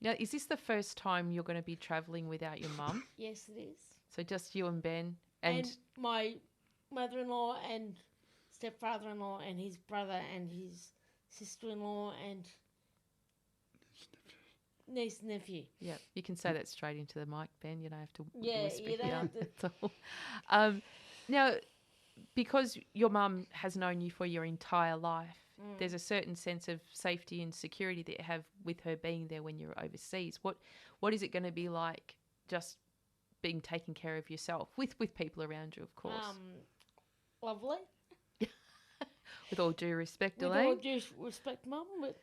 Now, is this the first time you're going to be travelling without your mum? Yes, it is. So just you and Ben And my mother-in-law and stepfather-in-law and his brother and his sister-in-law and niece and nephew. Yeah, you can say that straight into the mic, Ben. You don't have to Yeah, whisper you don't here. have to. That's all. Now, because your mum has known you for your entire life, there's a certain sense of safety and security that you have with her being there when you're overseas. What is it going to be like just being taken care of yourself with people around you, of course? Lovely. With all due respect, With Elaine. all due respect, Mum, but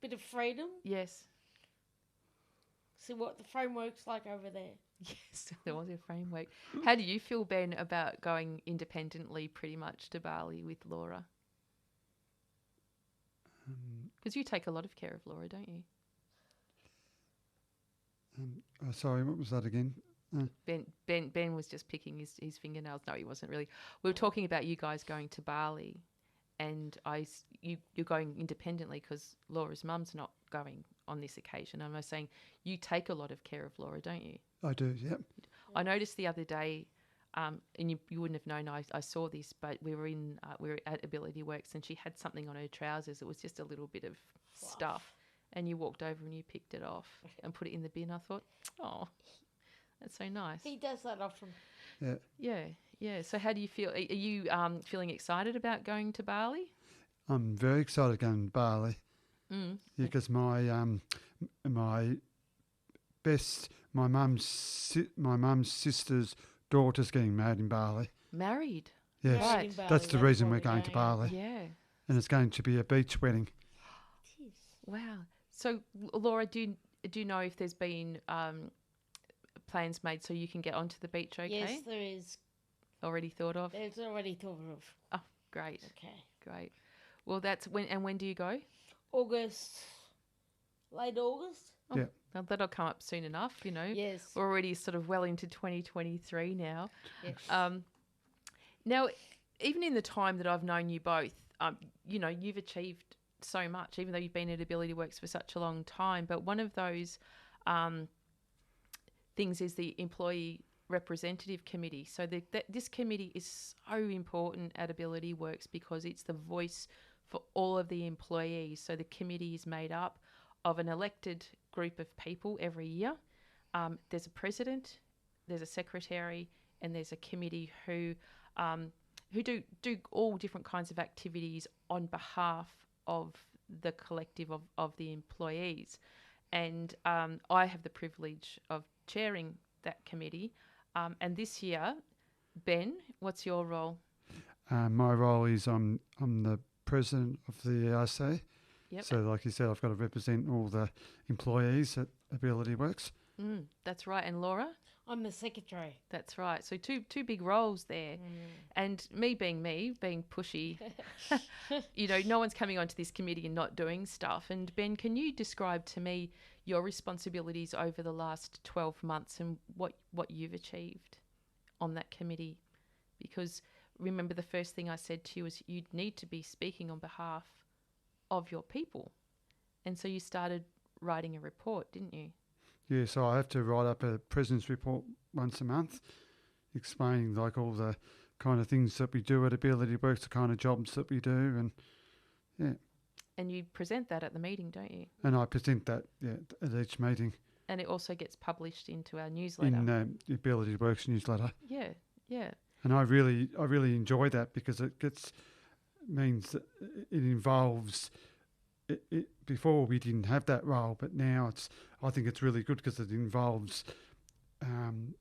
bit of freedom. Yes. See what the framework's like over there. Yes, there was a framework. How do you feel, Ben, about going independently pretty much to Bali with Laura? Because you take a lot of care of Laura, don't you? Sorry, what was that again? Ben was just picking his fingernails. No, he wasn't really. We were talking about you guys going to Bali and you're going independently because Laura's mum's not going on this occasion. And I was saying you take a lot of care of Laura, don't you? I do, yep. I noticed the other day, and you wouldn't have known I saw this, but we were at Ability Works, and she had something on her trousers. It was just a little bit of stuff, and you walked over and you picked it off and put it in the bin. I thought, oh, that's so nice. He does that often. Yeah. Yeah. So how do you feel? Are you feeling excited about going to Bali? I'm very excited going to Bali. Because my mum's sister's daughter's getting married in Bali. Married? Yes, Right. that's the reason we're going to Bali. Yeah. And it's going to be a beach wedding. Wow. So, Laura, do you know if there's been plans made so you can get onto the beach okay? Yes, there is. Already thought of? There's already thought of. Oh, great. Okay. Great. Well, that's when do you go? August. Late August? Oh, Yeah. Now that'll come up soon enough, you know. Yes. We're already sort of well into 2023 now. Yes. Now, even in the time that I've known you both, you know, you've achieved so much, even though you've been at Ability Works for such a long time. But one of those things is the Employee Representative Committee. So this committee is so important at Ability Works because it's the voice for all of the employees. So the committee is made up of an elected group of people every year. There's a president, there's a secretary, and there's a committee who do all different kinds of activities on behalf of the collective of the employees. And I have the privilege of chairing that committee. And this year, Ben, what's your role? My role is I'm the president of the ERC. Yep. So, like you said, I've got to represent all the employees at Ability Works. That's right. And Laura? I'm the secretary. That's right. So two big roles there. And me, being pushy, you know, no one's coming onto this committee and not doing stuff. And Ben, can you describe to me your responsibilities over the last 12 months and what you've achieved on that committee? Because remember, the first thing I said to you was you'd need to be speaking on behalf of your people. And so you started writing a report, didn't you? Yeah, so I have to write up a president's report once a month, explaining like all the kind of things that we do at Ability Works, the kind of jobs that we do, and yeah. And you present that at the meeting, don't you? And I present that at each meeting. And it also gets published into our newsletter. In the Ability Works newsletter. Yeah. And I really enjoy that because it means that it involves. Before we didn't have that role, but now I think it's really good because it involves one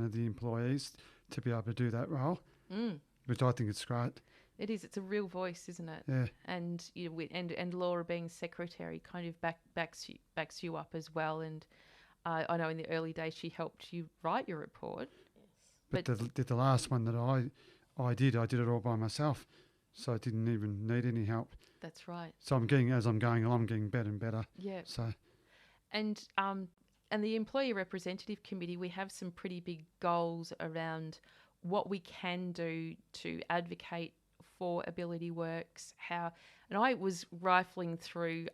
of the employees to be able to do that role, which I think is great. It is. It's a real voice, isn't it? Yeah. And you know, and Laura being secretary kind of backs you up as well. And I know in the early days she helped you write your report. But the last one that I did it all by myself. So I didn't even need any help. That's right. So as I'm going along, I'm getting better and better. Yeah. So, and the Employee Representative Committee, we have some pretty big goals around what we can do to advocate for Ability Works. And I was rifling through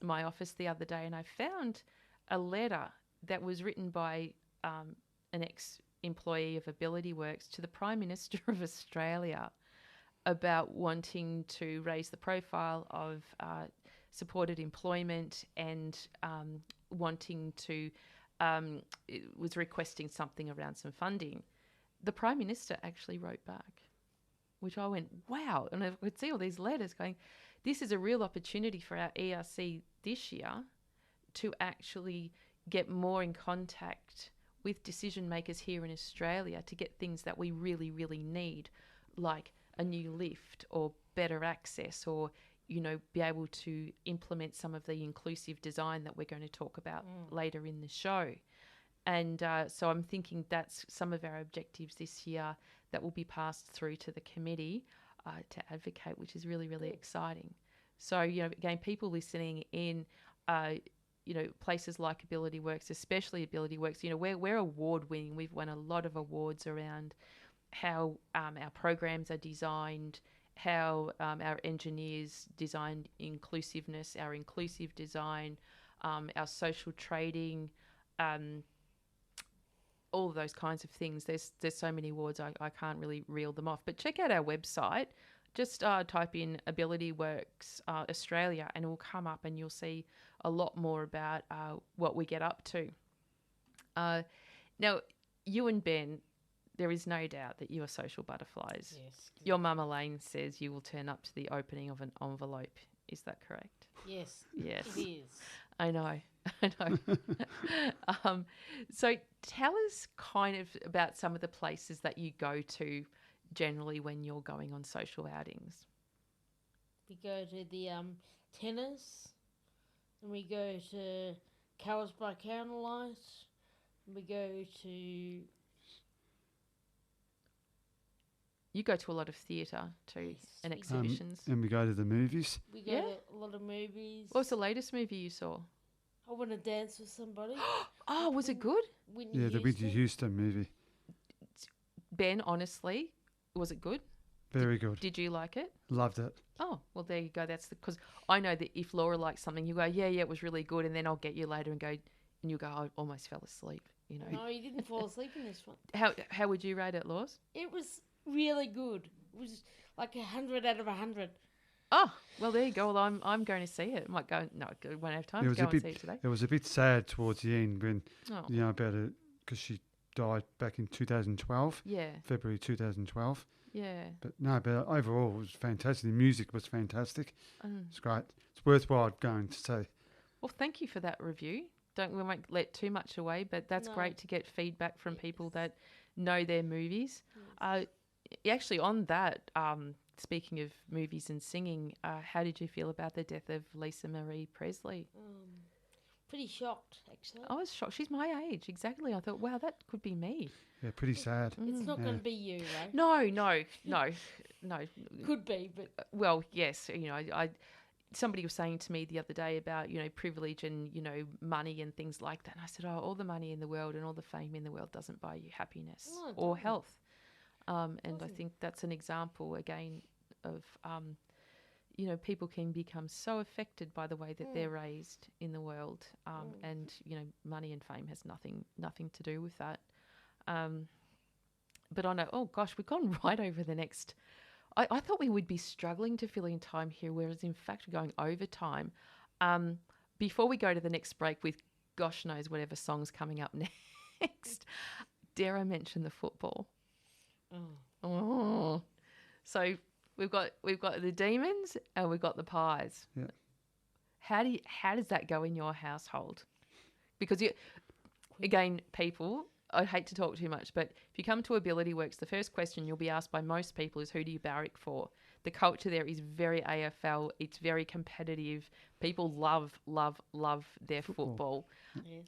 my office the other day, and I found a letter that was written by an ex-employee of Ability Works to the Prime Minister of Australia, about wanting to raise the profile of supported employment and wanting to, it was requesting something around some funding. The Prime Minister actually wrote back, which I went, wow. And I could see all these letters going, this is a real opportunity for our ERC this year to actually get more in contact with decision makers here in Australia to get things that we really, really need, like a new lift or better access, or, you know, be able to implement some of the inclusive design that we're going to talk about later in the show. And so I'm thinking that's some of our objectives this year that will be passed through to the committee to advocate, which is really, really exciting. So, you know, again, people listening in, you know, places like Ability Works, especially Ability Works, you know, we're award winning. We've won a lot of awards around how our programs are designed, how our engineers design inclusiveness, our inclusive design, our social trading, all of those kinds of things. There's so many awards, I can't really reel them off. But check out our website. Just type in Ability Works Australia and it will come up and you'll see a lot more about what we get up to. Now, you and Ben, there is no doubt that you are social butterflies. Yes. Your mum Elaine says you will turn up to the opening of an envelope. Is that correct? Yes. Yes. It is. I know. I know. So tell us kind of about some of the places that you go to generally when you're going on social outings. We go to the tennis, and we go to Colours by Candlelight, and we go to... You go to a lot of theatre too, Yes, and we do. exhibitions. And we go to the movies. We go Yeah. to a lot of movies. What was the latest movie you saw? I Want to Dance with Somebody. Oh, was it good? Whitney Yeah, the Whitney Houston movie. Ben, honestly, was it good? Very good. Did you like it? Loved it. Oh, well, there you go. That's because I know that if Laura likes something, you go, yeah, it was really good. And then I'll get you later and you'll go, I almost fell asleep, you know. No, you didn't fall asleep in this one. How would you rate it, Laws? It was really good. It was like 100 out of 100. Oh, well, there you go. Well, I'm going to see it. I might go. No, I won't have time It to was go a and see it today. It was a bit sad towards the end when, Oh, you know, about it, because she died back in 2012, yeah, February 2012. yeah. But no, but overall it was fantastic. The music was fantastic. Mm. It's great. It's worthwhile going to see. Well, thank you for that review. We won't let too much away, but that's No. great to get feedback from people that know their movies. Actually, on that, speaking of movies and singing, how did you feel about the death of Lisa Marie Presley? Pretty shocked, actually. I was shocked. She's my age, exactly. I thought, wow, that could be me. Yeah, pretty sad. It's not Yeah. going to be you, right? No. Could be, but Well, yes, you know, somebody was saying to me the other day about, you know, privilege and, you know, money and things like that. And I said, all the money in the world and all the fame in the world doesn't buy you happiness No, it or doesn't. health. And I Doesn't. think that's an example, again, of, you know, people can become so affected by the way that they're raised in the world. And, you know, money and fame has nothing to do with that. But I know, oh gosh, we've gone right over the next. I thought we would be struggling to fill in time here, whereas in fact we're going over time. Before we go to the next break with gosh knows whatever song's coming up next, dare I mention the football? Oh. So we've got the Demons and we've got the Pies. Yeah. How does that go in your household? Because again, people, I hate to talk too much, but if you come to Ability Works, the first question you'll be asked by most people is, who do you barrack for? The culture there is very AFL. It's very competitive. People love their football. yes.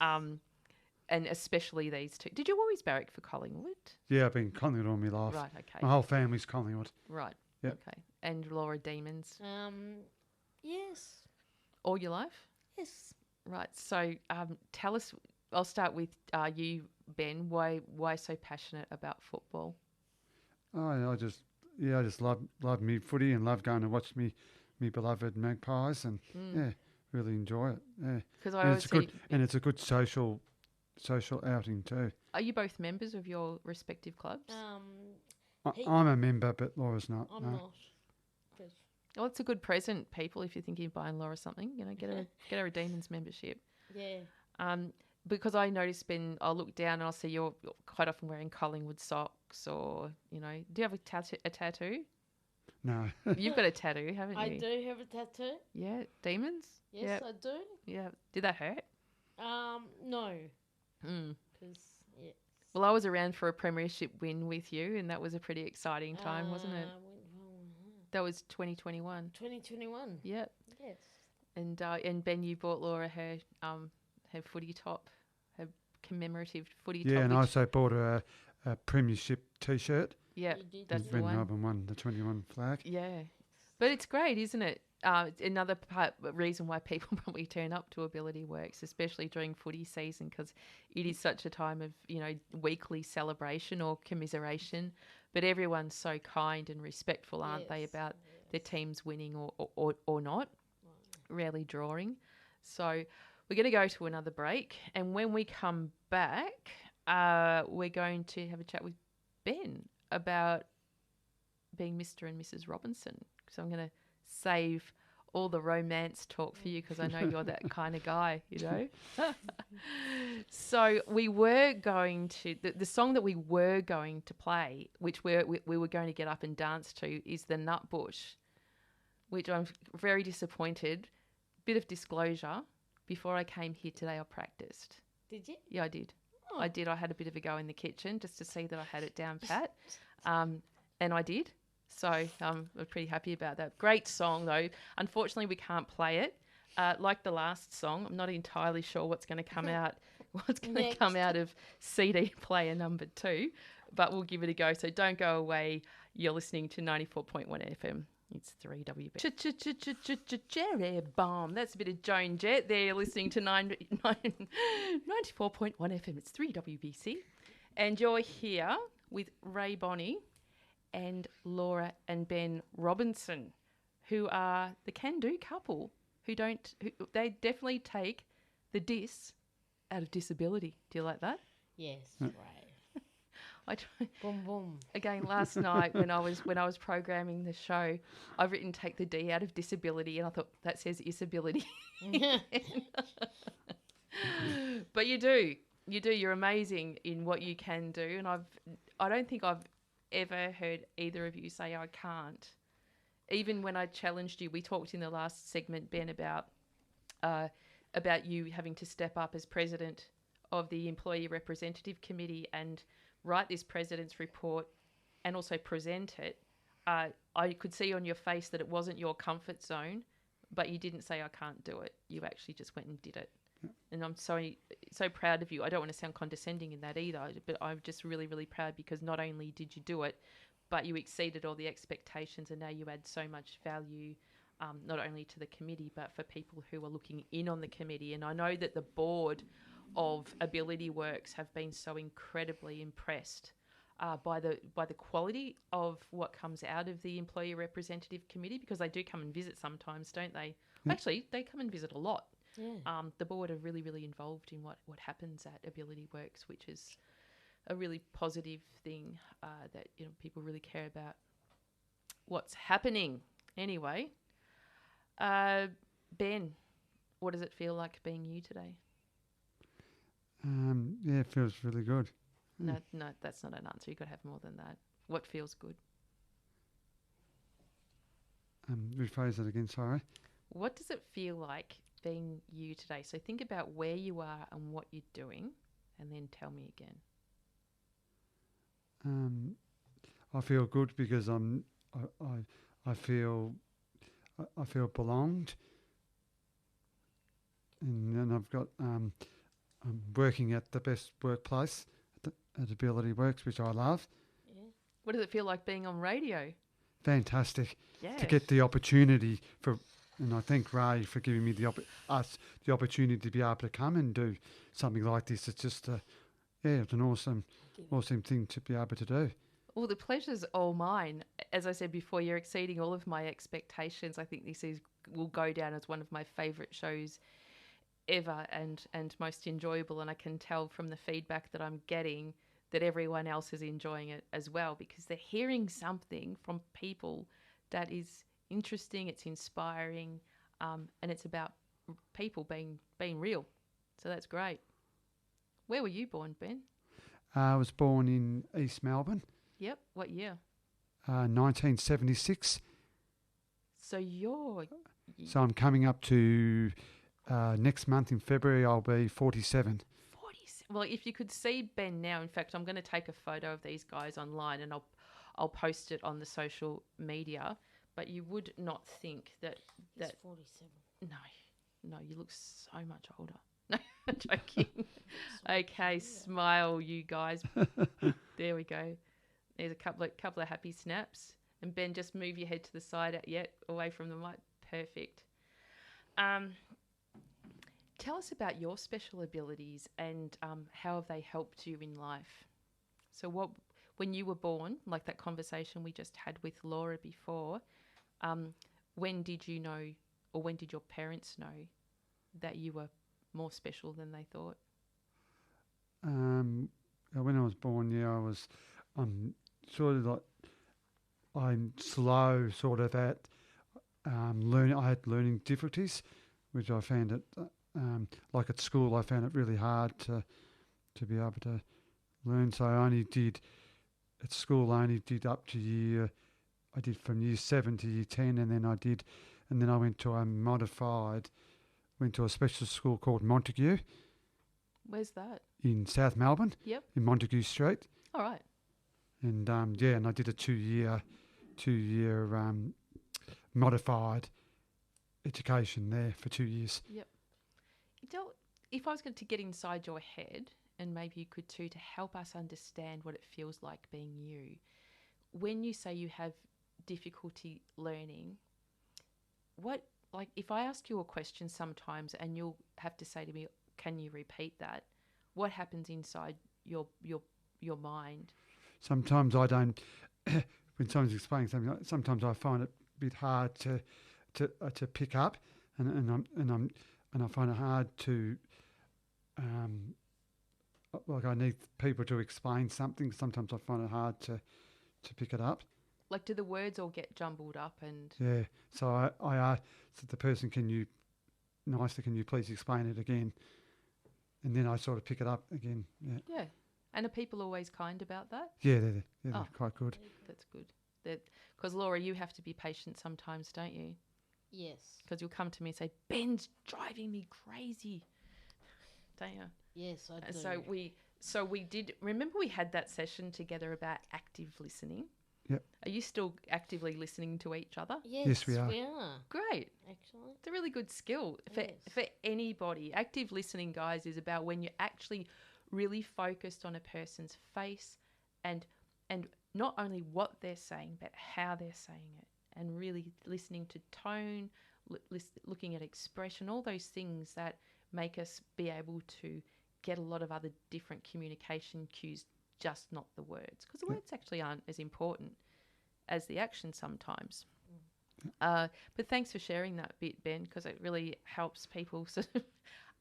And especially these two. Did you always barrack for Collingwood? Yeah, I've been Collingwood all my life. Right, okay. My whole family's Collingwood. Right, Yep. okay. And Laura Demons Yes. all your life? Yes. Right, so tell us, I'll start with you, Ben. Why so passionate about football? I just love me footy and love going to watch me beloved Magpies and yeah, really enjoy it. Yeah, Because I and always it's see, good and it's a good social outing too. are you both members of your respective clubs? I'm a member, but Laura's not. I'm no. not. But Well, it's a good present, people, if you're thinking of buying Laura something. You know, get her a Demons membership. yeah. Because I notice, Ben, I'll look down and I'll see you're quite often wearing Collingwood socks, or, you know, do you have a tattoo? No. You've got a tattoo, haven't you? I do have a tattoo. Yeah, Demons? Yes, I do. Yeah. Did that hurt? No. Mm. Because, yeah. Well, I was around for a premiership win with you, and that was a pretty exciting time, wasn't it? That was 2021. 2021. Yep. Yes. And Ben, you bought Laura her footy top, her commemorative footy top. Yeah, and I which- also bought her a premiership T-shirt yeah, You did that's do the when one. Melbourne won the 21 flag. Yeah, but it's great, isn't it? Another reason why people probably turn up to Ability Works, especially during footy season, because it is such a time of, weekly celebration or commiseration. But everyone's so kind and respectful, aren't they, about their teams winning or not, rarely drawing. So we're going to go to another break. And when we come back, we're going to have a chat with Ben about being Mr. and Mrs. Robinson. So I'm going to save all the romance talk for you because I know you're that kind of guy, So we were going to, the song that we were going to play, which we were going to get up and dance to, is The Nut Bush, which I'm very disappointed. Bit of disclosure, before I came here today, I practiced. Did you? Yeah, I did. Oh. I did. I had a bit of a go in the kitchen just to see that I had it down pat. And I did. So I'm pretty happy about that. Great song, though. Unfortunately, we can't play it. Like the last song, I'm not entirely sure what's going to come out. What's going to come out of CD player number 2, but we'll give it a go. So don't go away. You're listening to 94.1 FM. It's 3WB. Jerry Bomb. That's a bit of Joan Jett there. You're listening to 94.1 FM. It's 3WBC. And you're here with Rae Bonney and Laura and Ben Robinson, who are the can-do couple they definitely take the dis out of disability. Do you like that? Yes, right. Boom, boom. Again, last night when I was programming the show, I've written take the D out of disability, and I thought that says isability. But you do. You're amazing in what you can do, and I don't think I've ever heard either of you say I can't. Even when I challenged you, we talked in the last segment, Ben, about you having to step up as president of the Employee Representative Committee and write this president's report and also present it. I could see on your face that it wasn't your comfort zone, but you didn't say I can't do it. You actually just went and did it. And I'm so proud of you. I don't want to sound condescending in that either, but I'm just really, really proud because not only did you do it, but you exceeded all the expectations, and now you add so much value, not only to the committee, but for people who are looking in on the committee. And I know that the board of Ability Works have been so incredibly impressed by the quality of what comes out of the Employee Representative Committee, because they do come and visit sometimes, don't they? Mm. Actually, they come and visit a lot. Yeah. The board are really, really involved in what happens at Ability Works, which is a really positive thing that people really care about what's happening. Anyway, Ben, what does it feel like being you today? Yeah, it feels really good. No, that's not an answer. You've got to have more than that. What feels good? Rephrase it again, sorry. What does it feel like being you today? So think about where you are and what you're doing, and then tell me again. I feel good because I feel belonged, and then I've got I'm working at the best workplace at Ability Works, which I love. Yeah. What does it feel like being on radio? Fantastic. Yeah. To get the opportunity and I thank Rae for giving me the opportunity to be able to come and do something like this. It's just it's an awesome thing to be able to do. Well, the pleasure's all mine. As I said before, you're exceeding all of my expectations. I think this will go down as one of my favourite shows ever and most enjoyable. And I can tell from the feedback that I'm getting that everyone else is enjoying it as well, because they're hearing something from people that is interesting, it's inspiring, and it's about people being real. So that's great. Where were you born, Ben? I was born in East Melbourne. Yep. What year? 1976. So So I'm coming up to next month in February. I'll be 47. 47. Well, if you could see Ben now, in fact, I'm going to take a photo of these guys online and I'll post it on the social media. But you would not think that He's 47. No, you look so much older. No, I'm joking. Okay, smile, you guys. There we go. There's a couple of happy snaps. And Ben, just move your head to the side, away from the mic. Perfect. Tell us about your special abilities and how have they helped you in life? So when you were born, like that conversation we just had with Laura before, when did you know, or when did your parents know that you were more special than they thought? When I was born, I'm sort of like, I'm slow sort of at learning. I had learning difficulties, which I found it, like at school, I found it really hard to be able to learn. So at school, I only did up to I did from year 7 to year 10, and then I went to went to a special school called Montague Where's that? in South Melbourne, Yep. in Montague Street. All right. And and I did a two-year modified education there for 2 years. Yep. If I was going to get inside your head, and maybe you could too, to help us understand what it feels like being you, when you say you have difficulty learning, if I ask you a question sometimes and you'll have to say to me, can you repeat that? What happens inside your mind? Sometimes I don't. When someone's explaining something, sometimes I find it a bit hard to pick up, and I find it hard to I need people to explain something. Sometimes I find it hard to pick it up. Like, do the words all get jumbled up and? Yeah. So I ask the person, can you please explain it again? And then I sort of pick it up again. Yeah. Yeah. And are people always kind about that? Yeah, they're quite good. That's good. Because Laura, you have to be patient sometimes, don't you? Yes. Because you'll come to me and say, Ben's driving me crazy. Don't you? Yes, I do. So we did. Remember, we had that session together about active listening. Yep. Are you still actively listening to each other? Yes, we are. Great. Actually, It's a really good skill Yes. for anybody. Active listening, guys, is about when you're actually really focused on a person's face and not only what they're saying, but how they're saying it, and really listening to tone, looking at expression, all those things that make us be able to get a lot of other different communication cues, just not the words, because the words actually aren't as important as the action sometimes. But thanks for sharing that bit, Ben, because it really helps people sort of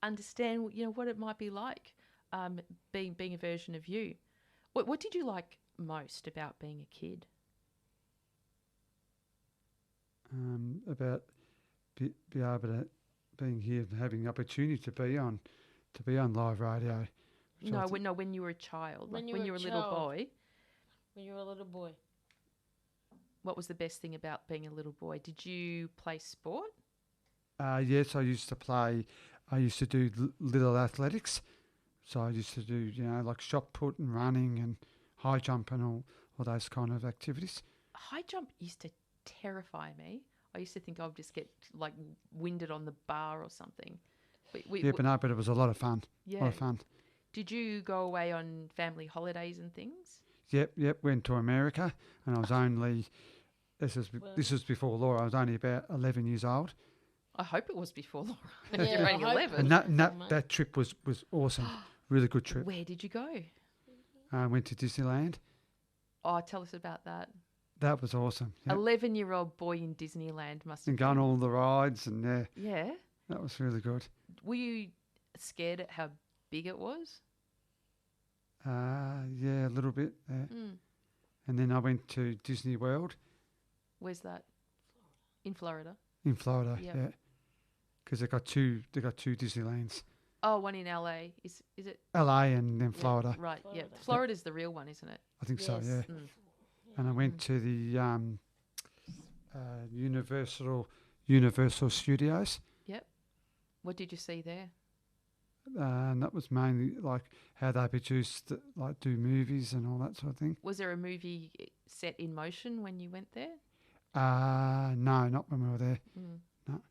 understand, what it might be like being a version of you. What did you like most about being a kid? About be able to being here and having the opportunity to be on live radio. When you were a child, When like you when were you were a a little child. boy. when you were a little boy. What was the best thing about being a little boy? Did you play sport? Yes, I used to play. I used to do little athletics. So I used to do, like shot put and running and high jump and all those kind of activities. High jump used to terrify me. I used to think I'd just get like winded on the bar or something. But it was a lot of fun. Yeah. A lot of fun. Did you go away on family holidays and things? Yep. Went to America, and I was only. This was before Laura. I was only about 11 years old. I hope it was before Laura. Yeah, You're I only hope 11. And that trip was awesome. Really good trip. Where did you go? I went to Disneyland. Oh, tell us about that. That was awesome. Yep. 11-year-old boy in Disneyland must have And going all the rides and Yeah. that was really good. Were you scared at how big it was? Yeah, a little bit. Mm. And then I went to Disney World Where's that? In Florida. in Florida. Yep. Yeah, because they got two Disneylands, Oh, one in LA. Is it? LA and then Florida. Right. Yeah. Florida. Florida's the real one, isn't it? I think so. Yes. Yeah. Mm. And I went to the Universal Studios. What did you see there? And that was mainly like how they produced, like do movies and all that sort of thing. Was there a movie set in motion when you went there? No, not when we were there. Mm. No.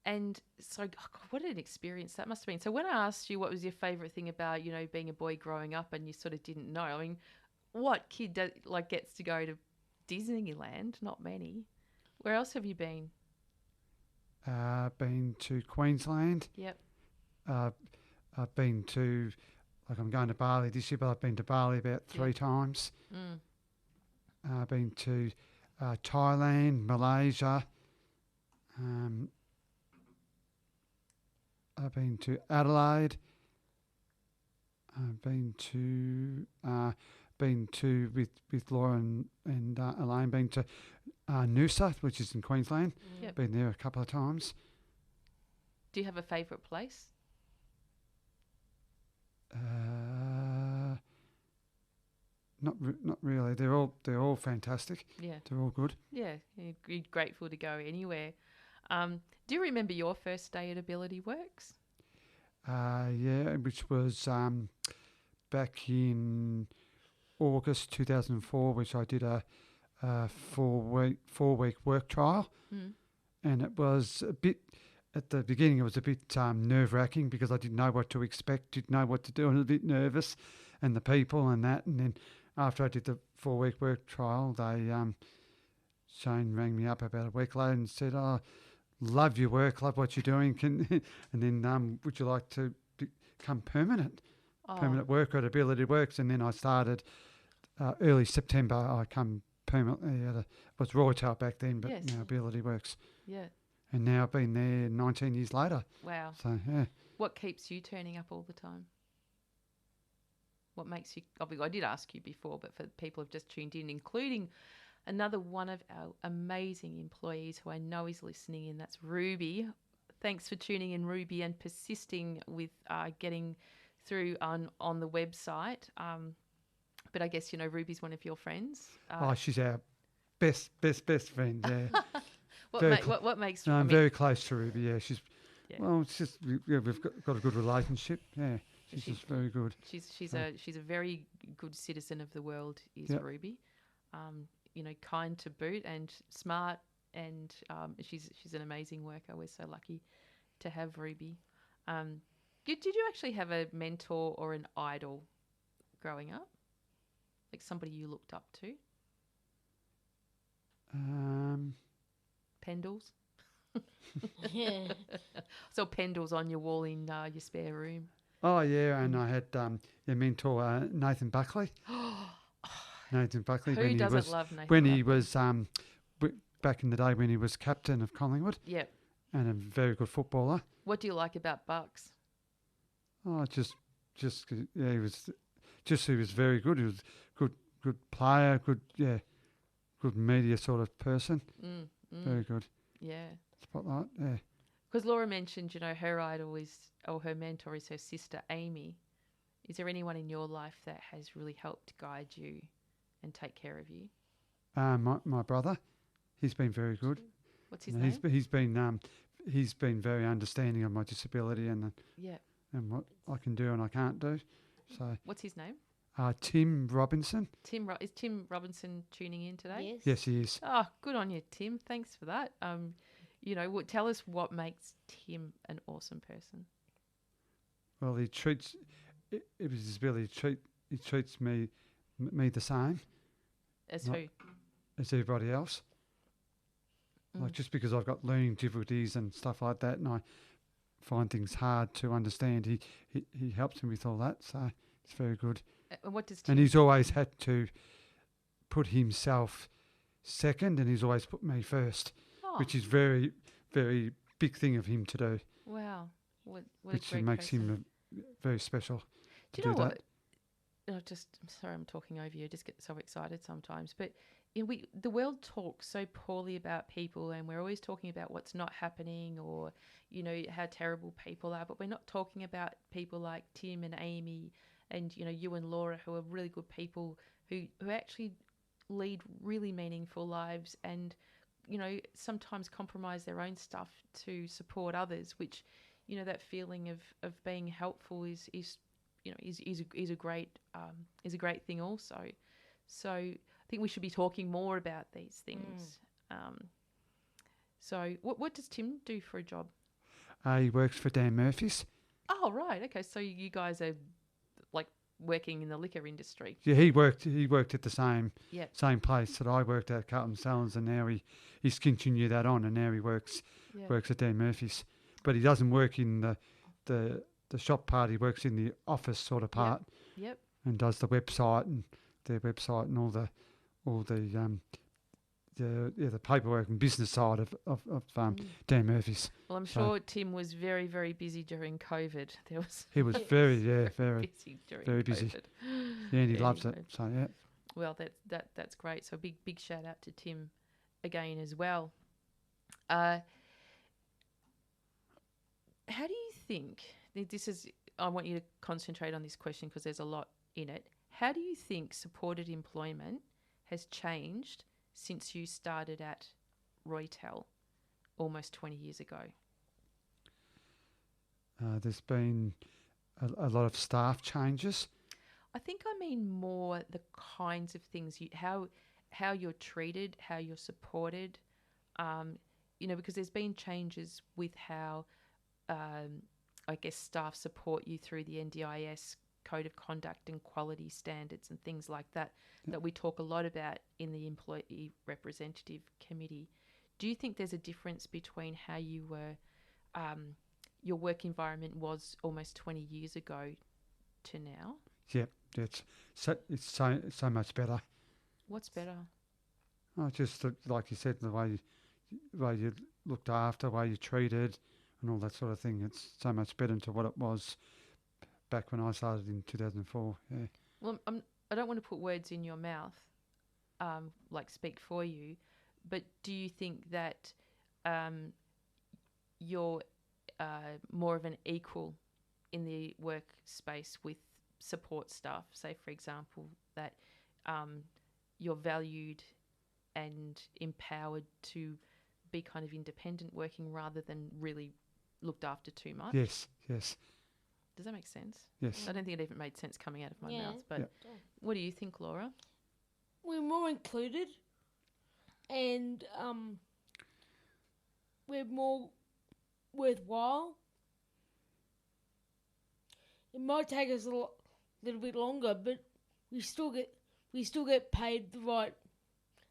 And so, oh God, what an experience that must have been. So when I asked you what was your favourite thing about, being a boy growing up, and you sort of didn't know, I mean, what kid gets to go to Disneyland? Not many. Where else have you been? been to Queensland. Yep. I've been to, like I'm going to Bali this year, but I've been to Bali about 3 times. Mm. I've been to Thailand, Malaysia. I've been to Adelaide. I've been to with Laura and Elaine. Been to Noosa, which is in Queensland. Yep. Been there a couple of times. Do you have a favourite place? Not really. They're all fantastic. Yeah. They're all good. Yeah. You're grateful to go anywhere. Do you remember your first day at Ability Works? Yeah, which was back in August 2004, which I did a 4-week work trial, and it was a bit. At the beginning, it was a bit nerve-wracking because I didn't know what to expect, didn't know what to do, and I was a bit nervous, and the people and that. And then after I did the 4-week work trial, Shane rang me up about a week later and said, "Oh, love your work, love what you're doing. And then would you like to become permanent worker at Ability Works?" And then I started early September. I come permanently it was Roytail back then, but Yes. now Ability Works. Yeah. And now I've been there 19 years later. Wow. So, yeah. What keeps you turning up all the time? What makes you... Obviously, I did ask you before, but for people who've just tuned in, including another one of our amazing employees who I know is listening in, that's Ruby. Thanks for tuning in, Ruby, and persisting with getting through on the website. But I guess, Ruby's one of your friends. She's our best friend, yeah. What makes... No, I'm very close to Ruby, yeah. Yeah. Well, it's just, we've got a good relationship, yeah. She's just very good. She's a very good citizen of the world, is Ruby. Kind to boot and smart, and she's an amazing worker. We're so lucky to have Ruby. Did you actually have a mentor or an idol growing up? Like somebody you looked up to? Pendles? Yeah. So Pendles on your wall in your spare room. Oh, yeah, and I had your mentor, Nathan Buckley. Nathan Buckley. Who doesn't love Nathan When Buckley? he was, back in the day when he was captain of Collingwood. Yep. And a very good footballer. What do you like about Bucks? Oh, he was very good. He was good player, good media sort of person. Very good. Yeah. Spotlight, yeah. Because Laura mentioned, her idol or her mentor is her sister Amy. Is there anyone in your life that has really helped guide you and take care of you? My brother, he's been very good. What's his name? He's been very understanding of my disability and what I can do and I can't do. So what's his name? Tim Robinson. Is Tim Robinson tuning in today? Yes, he is. Oh, good on you, Tim. Thanks for that. Tell us what makes Tim an awesome person. Well, he treats he treats me the same As who? as everybody else. Like just because I've got learning difficulties and stuff like that, and I find things hard to understand, he helps me with all that. So it's very good. What does Tim... And he's always had to put himself second, and he's always put me first, which is very, very big thing of him to do. Wow, what which a great makes person. him very special. Do you know what? I'm sorry, I'm talking over you. I just get so excited sometimes. But the world talks so poorly about people, and we're always talking about what's not happening or, how terrible people are. But we're not talking about people like Tim and Amy and, you and Laura, who are really good people who actually lead really meaningful lives and, sometimes compromise their own stuff to support others, which, that feeling of being helpful is a great thing also. So I think we should be talking more about these things. So what does Tim do for a job? He works for Dan Murphy's. Oh, right. Okay. So you guys are like working in the liquor industry. Yeah, he worked at the same Yep. same place that I worked at, Carlton Sellers, and now he's continued that on, and now he works Yeah. works at Dan Murphy's, but he doesn't work in the shop part. He works in the office sort of part Yep. and does the website and their website and all the the paperwork and business side of Dan Murphy's. Well, I'm So- sure Tim was very, very busy during COVID. There was He was very very busy during very busy. COVID. yeah, and he Yeah, loves he it. would. So yeah. Well, that's great. So big shout out to Tim again as well. How do you think this is? I want you to concentrate on this question because there's a lot in it. How do you think supported employment has changed since you started at Roytel almost 20 years ago? There's been a lot of staff changes. I think I mean more the kinds of things how you're treated, how you're supported. Because there's been changes with how I guess staff support you through the NDIS code of conduct and quality standards and things like that that we talk a lot about in the employee representative committee. Do you think there's a difference between how you were your work environment was almost 20 years ago to now? Yeah, it's so much better. What's better? Oh, just like you said, the way you looked after, the way you treated, and all that sort of thing. It's so much better to what it was back when I started in 2004. Yeah. Well, I don't want to put words in your mouth, like speak for you, but do you think that you're more of an equal in the workspace with support staff? Say, for example, that you're valued and empowered to be kind of independent working rather than really looked after too much? Yes. Does that make sense? Yes. I don't think it even made sense coming out of my mouth, but Yeah. what do you think, Laura? We're more included, and we're more worthwhile. It might take us a little bit longer, but we still get paid the right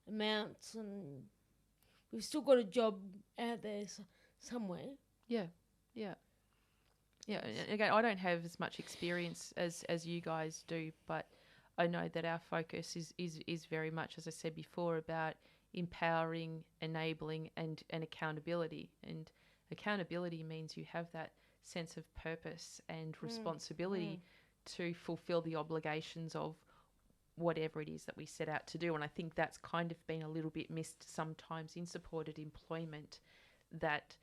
amounts, and we've still got a job out there somewhere. Yeah. And again, I don't have as much experience as you guys do, but I know that our focus is very much, as I said before, about empowering, enabling, and accountability. And accountability means you have that sense of purpose and responsibility to fulfill the obligations of whatever it is that we set out to do. And I think that's kind of been a little bit missed sometimes in supported employment, that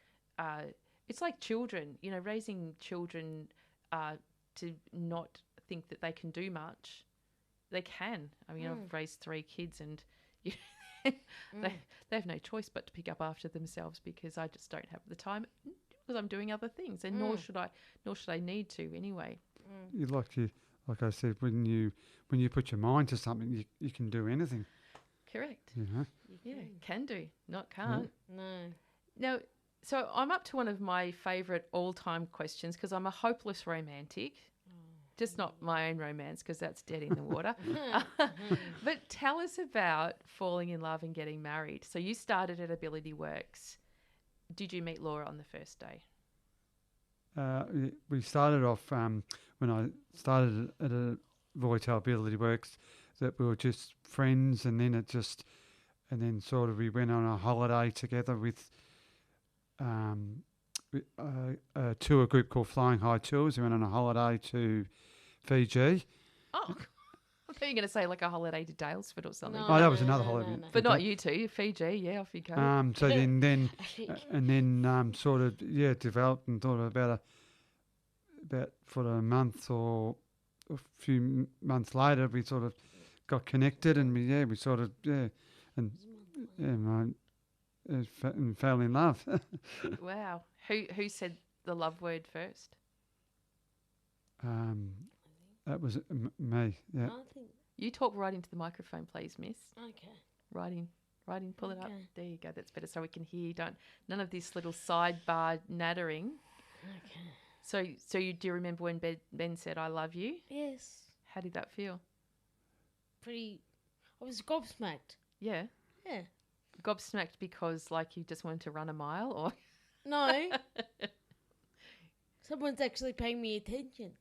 it's like children, raising children to not think that they can do much. They can. I mean, I've raised 3 kids and they have no choice but to pick up after themselves because I just don't have the time because I'm doing other things, and nor should I need to anyway. You like I said, when you put your mind to something, you can do anything. Correct. You Can do, not can't. No. Now, so I'm up to one of my favourite all-time questions because I'm a hopeless romantic. Just not my own romance because that's dead in the water. But tell us about falling in love and getting married. So you started at Ability Works. Did you meet Laura on the first day? We started off when I started at a Roytel Ability Works, that we were just friends, and then sort of we went on a holiday together with a tour group called Flying High Tours. We went on a holiday to Fiji. Oh, I thought you were going to say like a holiday to Dalesford or something. Oh, that was another holiday. no. But not you two, Fiji. Yeah, off you go. So then sort of developed and thought about for a month or a few months later we sort of got connected, and we sort of and fell in love. Wow. Who said the love word first? That was me. Yeah. I think. You talk right into the microphone, please, miss. Okay. Right in, pull it up. Okay. There you go. That's better, so we can hear you. None of this little sidebar nattering. Okay. So do you remember when Ben said, "I love you"? Yes. How did that feel? I was gobsmacked. Yeah. Yeah. Gobsmacked because like you just wanted to run a mile, or No. Someone's actually paying me attention.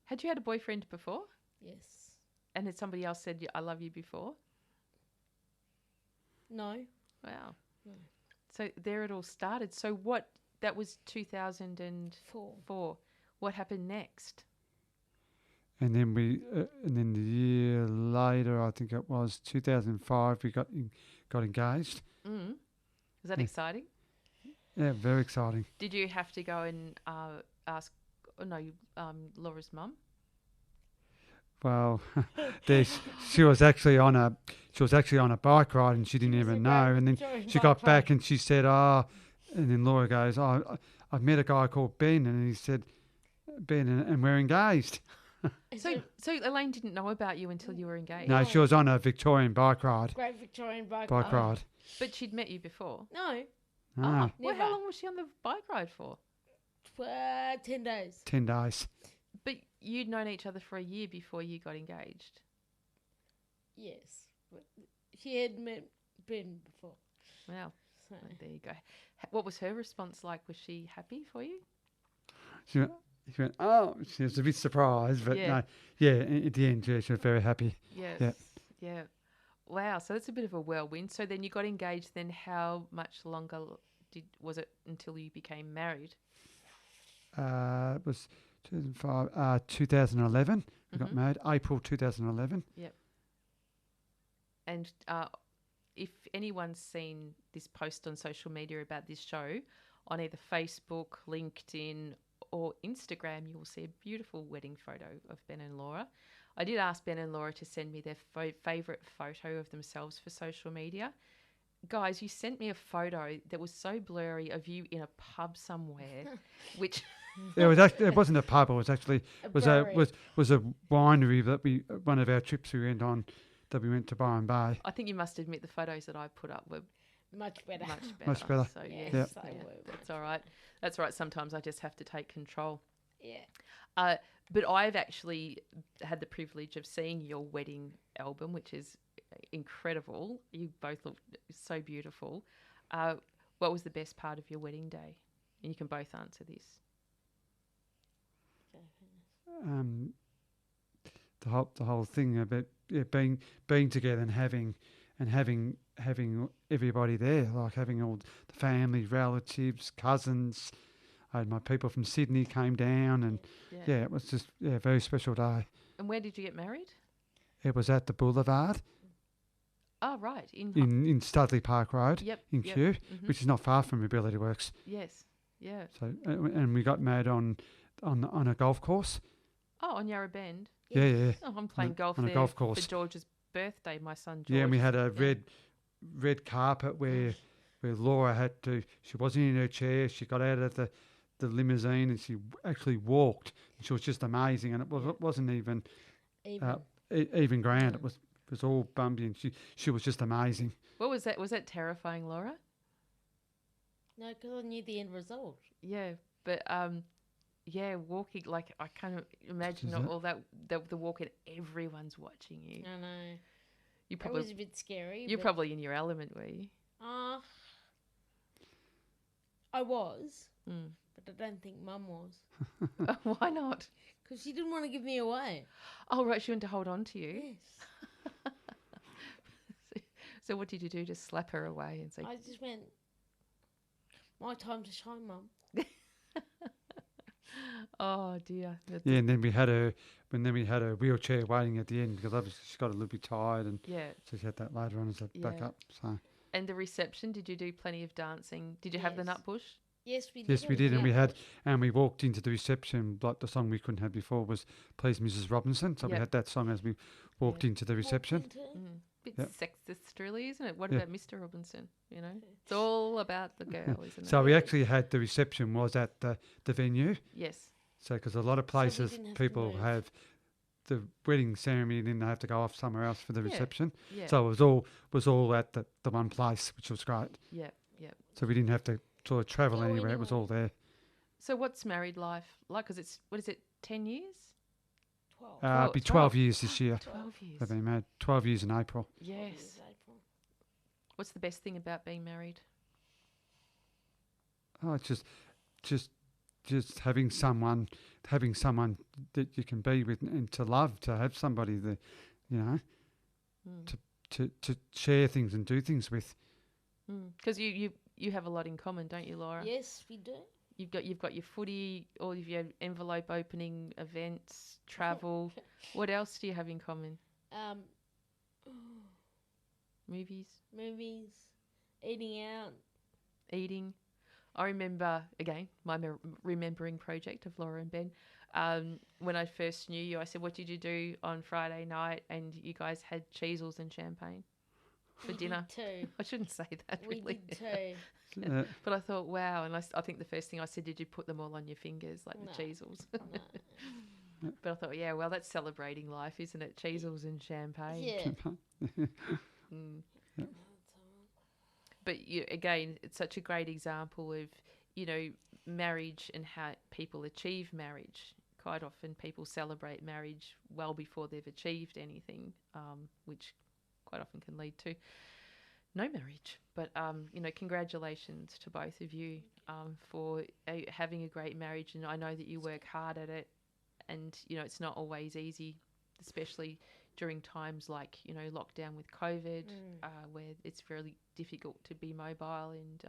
Had you had a boyfriend before? Yes. And had somebody else said, I love you before? No. Wow. No. So there it all started. So that was 2004. Four. What happened next? And then and then the year later, I think it was 2005, we got engaged. Mm. Was that Yeah. exciting? Yeah, very exciting. Did you have to go and ask, Laura's mum? Well, she was actually on a bike ride and she didn't even know. And then she got back and she said, and then Laura goes, I've met a guy called Ben, and he said, Ben, and we're engaged. So Elaine didn't know about you until you were engaged? No, she was on a Victorian bike ride. Great Victorian bike Ride. But she'd met you before? No. Ah, Well, how Never. long was she on the bike ride for? 10 days. 10 days. But you'd known each other for a year before you got engaged. Yes. But she had met Ben before. Wow. So. Well, there you go. What was her response like? Was she happy for you? She went, oh, she was a bit surprised, but Yeah. no, yeah, at the end, yeah, she was very happy. Yes. Yeah. Wow. So that's a bit of a whirlwind. So then you got engaged. Then how much longer was it until you became married? It was 2005, 2011. We got Mhm. married, April 2011. And if anyone's seen this post on social media about this show, on either Facebook, LinkedIn, or Instagram, you will see a beautiful wedding photo of Ben and Laura. I did ask Ben and Laura to send me their favourite photo of themselves for social media. Guys, you sent me a photo that was so blurry of you in a pub somewhere, which It wasn't a pub. It was actually was a brewery. was a winery that one of our trips we went on that we went to Byron Bay. I think you must admit the photos that I put up were Much better. Much better. So Yes, yeah, they yeah, were that's all right. That's all right. Sometimes I just have to take control. Yeah. But I've actually had the privilege of seeing your wedding album, which is incredible. You both look so beautiful. What was the best part of your wedding day? And you can both answer this. The whole thing about being together and having everybody there, like having all the family, relatives, cousins. I had my people from Sydney came down, and yeah, it was just a very special day. And where did you get married? It was at the Boulevard Oh, right. in Studley Park Road in Kew, Mhm. which is not far from Ability Works. Yes. Yeah. So and we got married on a golf course. Oh, on Yarra Bend. Yeah. Oh, I'm playing golf on a there golf course. for George's birthday, my son George. Yeah, and we had a red carpet where Laura had to. She wasn't in her chair. She got out of the limousine and she actually walked. She was just amazing, and it wasn't even even grand. It was all bumpy, and she was just amazing. What was that? Was that terrifying, Laura? No, because I knew the end result. Yeah, but walking, like I can't imagine Is it? all that the walk and everyone's watching you. I know. You That probably was a bit scary. you're but, probably in your element, were you? I was, Mm. but I don't think Mum was. Why not? Because she didn't want to give me away. Oh, right, she wanted to hold on to you. Yes. So what did you do? Just slap her away and say, I just went, my time to shine, Mum. "Oh dear." Yeah, and then we had her wheelchair waiting at the end because obviously she got a little bit tired, and Yeah. so she had that later on as a backup. So And the reception, did you do plenty of dancing? Did you have the Yes. nut bush? Yes, we did. yes, we have did, and the we walked into the reception. Like the song we couldn't have before was "Please, Mrs. Robinson." So we Yep. had that song as we walked into the reception. Bit Yep. sexist, really, isn't it? What Yeah. about Mr. Robinson? You know, it's all about the girl, isn't So it? we actually had the reception was at the venue. Yes. So because a lot of we places didn't have to people move. have the wedding ceremony, and then they have to go off somewhere else for the Yeah. reception. Yeah. So it was all at the one place, which was great. Yeah. Yeah. So we didn't have to sort of travel Go anywhere. It was all anywhere. there. So what's married life like? Because it's, what is it, 10 years? 12. It'll be 12. 12 years this year. 12 years. They've been married 12 years in April. 12 Yes. years April. What's the best thing about being married? oh, it's just having someone that you can be with and to love, to have somebody that, you know, to share things and do things with. Because you have a lot in common, don't you, Laura? Yes, we do. You've got your footy, all of your envelope opening events, travel. What else do you have in common? Movies, eating out. eating. I remember, again, my remembering project of Laura and Ben. When I first knew you, I said, what did you do on Friday night? And you guys had cheesels and champagne for dinner. We did too. I shouldn't say that, We really. did too. But I thought, wow. And I think the first thing I said, did you put them all on your fingers, like No. the cheesels? No. But I thought, yeah, well, that's celebrating life, isn't it? Cheesels and champagne. Yeah. But again, it's such a great example of, marriage and how people achieve marriage. Quite often people celebrate marriage well before they've achieved anything, which quite often can lead to no marriage. But, congratulations to both of you for having a great marriage. And I know that you work hard at it. And, it's not always easy, especially during times like, lockdown with COVID, where it's really difficult to be mobile and,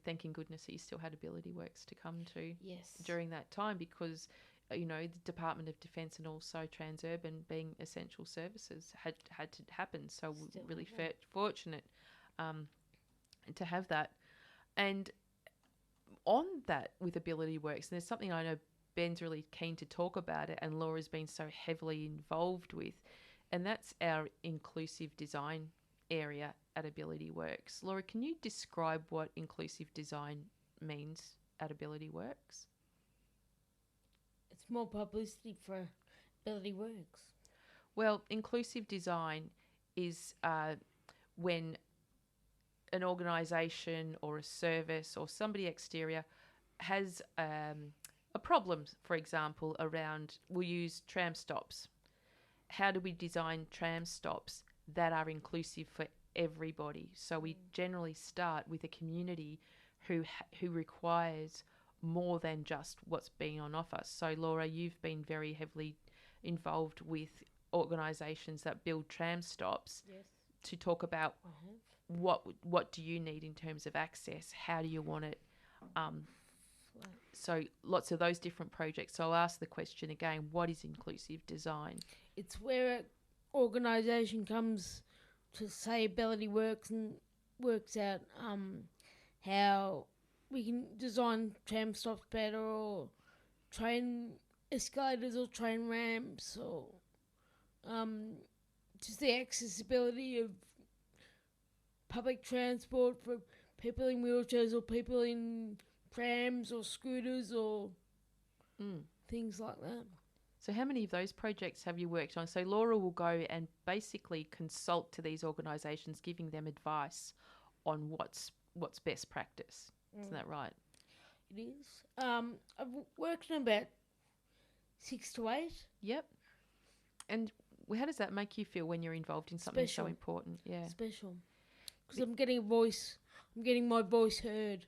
thanking goodness he still had Ability Works to come to during that time because, the Department of Defence and also Transurban being essential services had to happen. So we're really fortunate to have that. And on that with Ability Works, and there's something I know Ben's really keen to talk about it and Laura's been so heavily involved with, and that's our inclusive design area at Ability Works. Laura, can you describe what inclusive design means at Ability Works? It's more publicity for Ability Works. Well, inclusive design is when an organisation or a service or somebody exterior has a problem, for example, around, we'll use tram stops. How do we design tram stops that are inclusive for everybody? So we generally start with a community who requires more than just what's being on offer. So Laura, you've been very heavily involved with organisations that build tram stops to talk about what do you need in terms of access, how do you want it, so lots of those different projects. So I'll ask the question again, what is inclusive design? It's where an organisation comes to say Ability Works and works out how we can design tram stops better or train escalators or train ramps or just the accessibility of public transport for people in wheelchairs or people in prams or scooters or things like that. So how many of those projects have you worked on? So Laura will go and basically consult to these organisations, giving them advice on what's best practice. Isn't that right? It is. I've worked on about 6 to 8. Yep. And how does that make you feel when you're involved in something so important? Yeah. Special. Because I'm getting a voice. I'm getting my voice heard.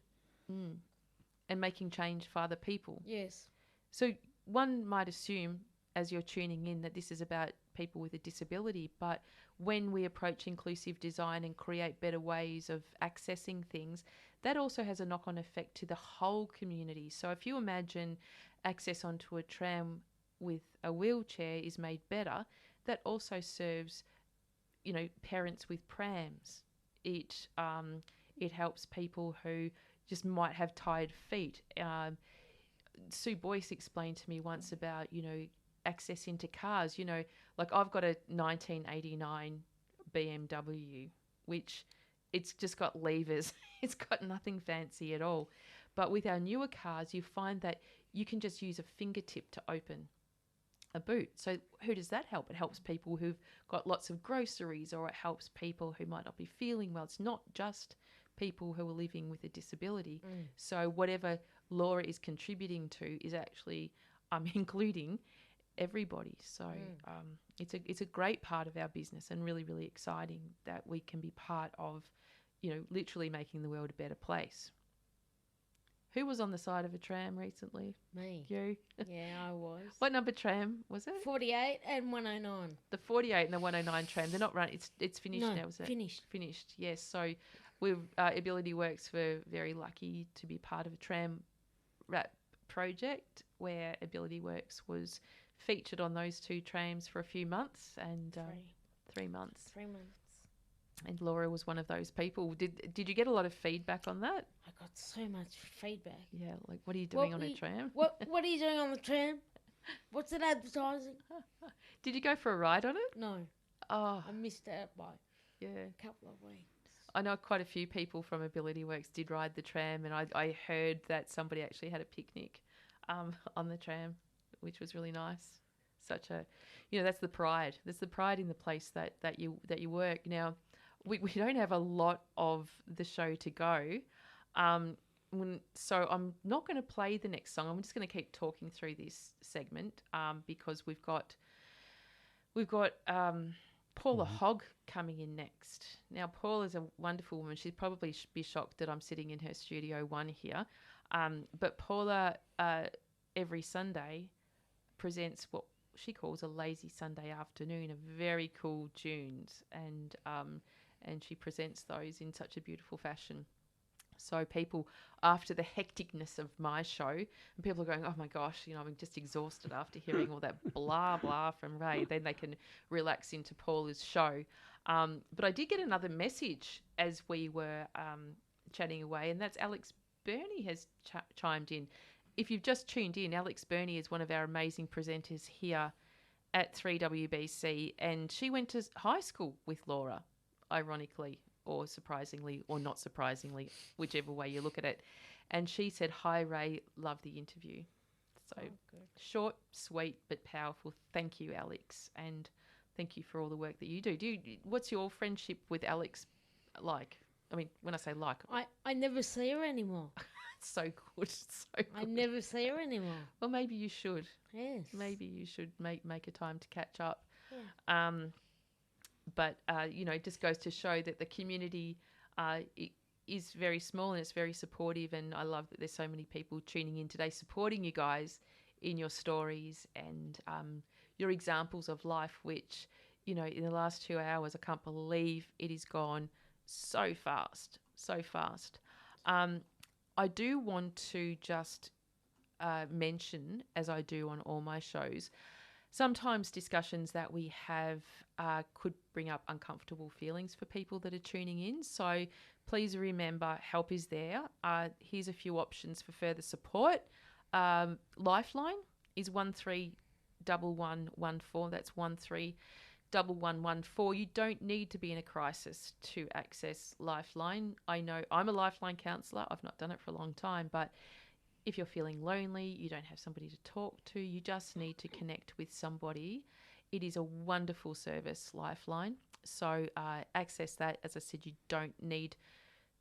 And making change for other people. Yes. So one might assume, as you're tuning in, that this is about people with a disability, but when we approach inclusive design and create better ways of accessing things, that also has a knock-on effect to the whole community. So if you imagine access onto a tram with a wheelchair is made better, that also serves, parents with prams. It helps people who just might have tired feet. Sue Boyce explained to me once about, access into cars. Like I've got a 1989 BMW, which it's just got levers. It's got nothing fancy at all. But with our newer cars, you find that you can just use a fingertip to open a boot. So who does that help? It helps people who've got lots of groceries, or it helps people who might not be feeling well. It's not just people who are living with a disability. So whatever Laura is contributing to is actually including everybody. So it's a great part of our business and really, really exciting that we can be part of, literally making the world a better place. Who was on the side of a tram recently? Me. You. Yeah, I was. What number tram was it? 48 and 109. The 48 and the 109 tram. They're not running. It's finished No, now, is it? finished. Finished, yes. So we've Ability Works were very lucky to be part of a tram wrap project where Ability Works was featured on those two trams for a few months and 3 months. 3 months. And Laura was one of those people. Did you get a lot of feedback on that? I got so much feedback. Yeah, like what are you doing on a tram? What are you doing on the tram? What's it advertising? Did you go for a ride on it? No, Oh, I missed out by yeah. a couple of weeks. I know quite a few people from Ability Works did ride the tram, and I heard that somebody actually had a picnic on the tram, which was really nice. Such a, that's the pride. That's the pride in the place that you work. Now, we don't have a lot of the show to go, so I'm not going to play the next song. I'm just going to keep talking through this segment because we've got Paula Hogg coming in next. Now, Paula's a wonderful woman. She'd probably be shocked that I'm sitting in her Studio One here. But Paula, every Sunday, presents what she calls a lazy Sunday afternoon of very cool tunes. And she presents those in such a beautiful fashion. So people, after the hecticness of my show, and people are going, oh my gosh, I'm just exhausted after hearing all that blah, blah from Rae, then they can relax into Paula's show. But I did get another message as we were chatting away, and that's Alex Burney has chimed in. If you've just tuned in, Alex Burney is one of our amazing presenters here at 3WBC, and she went to high school with Laura, ironically, or surprisingly, or not surprisingly, whichever way you look at it. And she said, hi, Rae, love the interview. So short, sweet, but powerful. Thank you, Alex. And thank you for all the work that you do. What's your friendship with Alex like? I mean, when I say like... I never see her anymore. It's so good. So good. I never see her anymore. Well, maybe you should. Yes. Maybe you should make a time to catch up. Yeah. But it just goes to show that the community is very small and it's very supportive. And I love that there's so many people tuning in today, supporting you guys in your stories and your examples of life, which, in the last 2 hours, I can't believe it is gone so fast, so fast. I do want to just mention, as I do on all my shows, sometimes discussions that we have could bring up uncomfortable feelings for people that are tuning in. So please remember, help is there. Here's a few options for further support. Lifeline is 131114. That's 131114. You don't need to be in a crisis to access Lifeline. I know I'm a Lifeline counsellor. I've not done it for a long time, but if you're feeling lonely, you don't have somebody to talk to, you just need to connect with somebody. It is a wonderful service, Lifeline. So access that. As I said, you don't need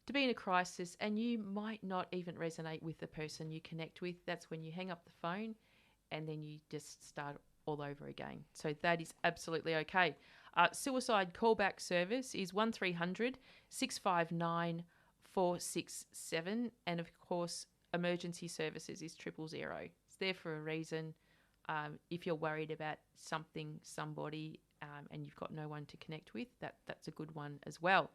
to be in a crisis, and you might not even resonate with the person you connect with. That's when you hang up the phone and then you just start all over again. So that is absolutely okay. Suicide callback service is 1300 659 467. And of course, emergency services is 000. It's there for a reason. If you're worried about something, somebody, and you've got no one to connect with, that's a good one as well.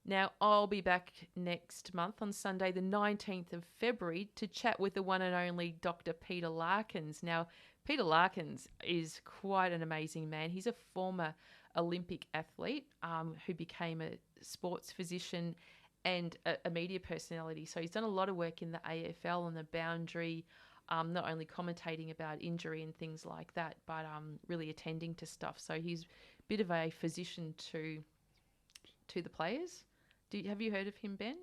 Now, I'll be back next month on Sunday, the 19th of February, to chat with the one and only Dr. Peter Larkins. Now, Peter Larkins is quite an amazing man. He's a former Olympic athlete who became a sports physician and a media personality. So he's done a lot of work in the AFL on the boundary, not only commentating about injury and things like that, but really attending to stuff. So he's a bit of a physician to the players. Have you heard of him, Ben?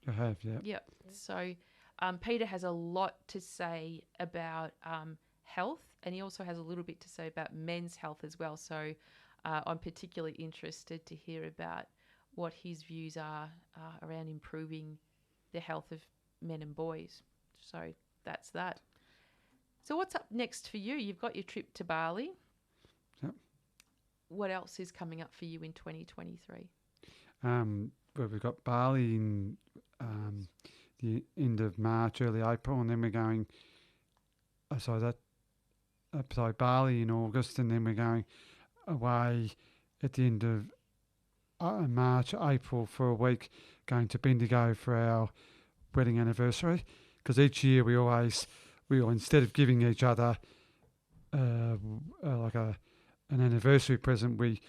I have, yeah. Yep. So Peter has a lot to say about health, and he also has a little bit to say about men's health as well. So I'm particularly interested to hear about what his views are around improving the health of men and boys. So that's that. So what's up next for you? You've got your trip to Bali. Yep. What else is coming up for you in 2023? Well, we've got Bali in the end of March, early April, and then we're going. Bali in August, and then we're going away at the end of March, April for a week, going to Bendigo for our wedding anniversary. Because each year we instead of giving each other like an anniversary present, we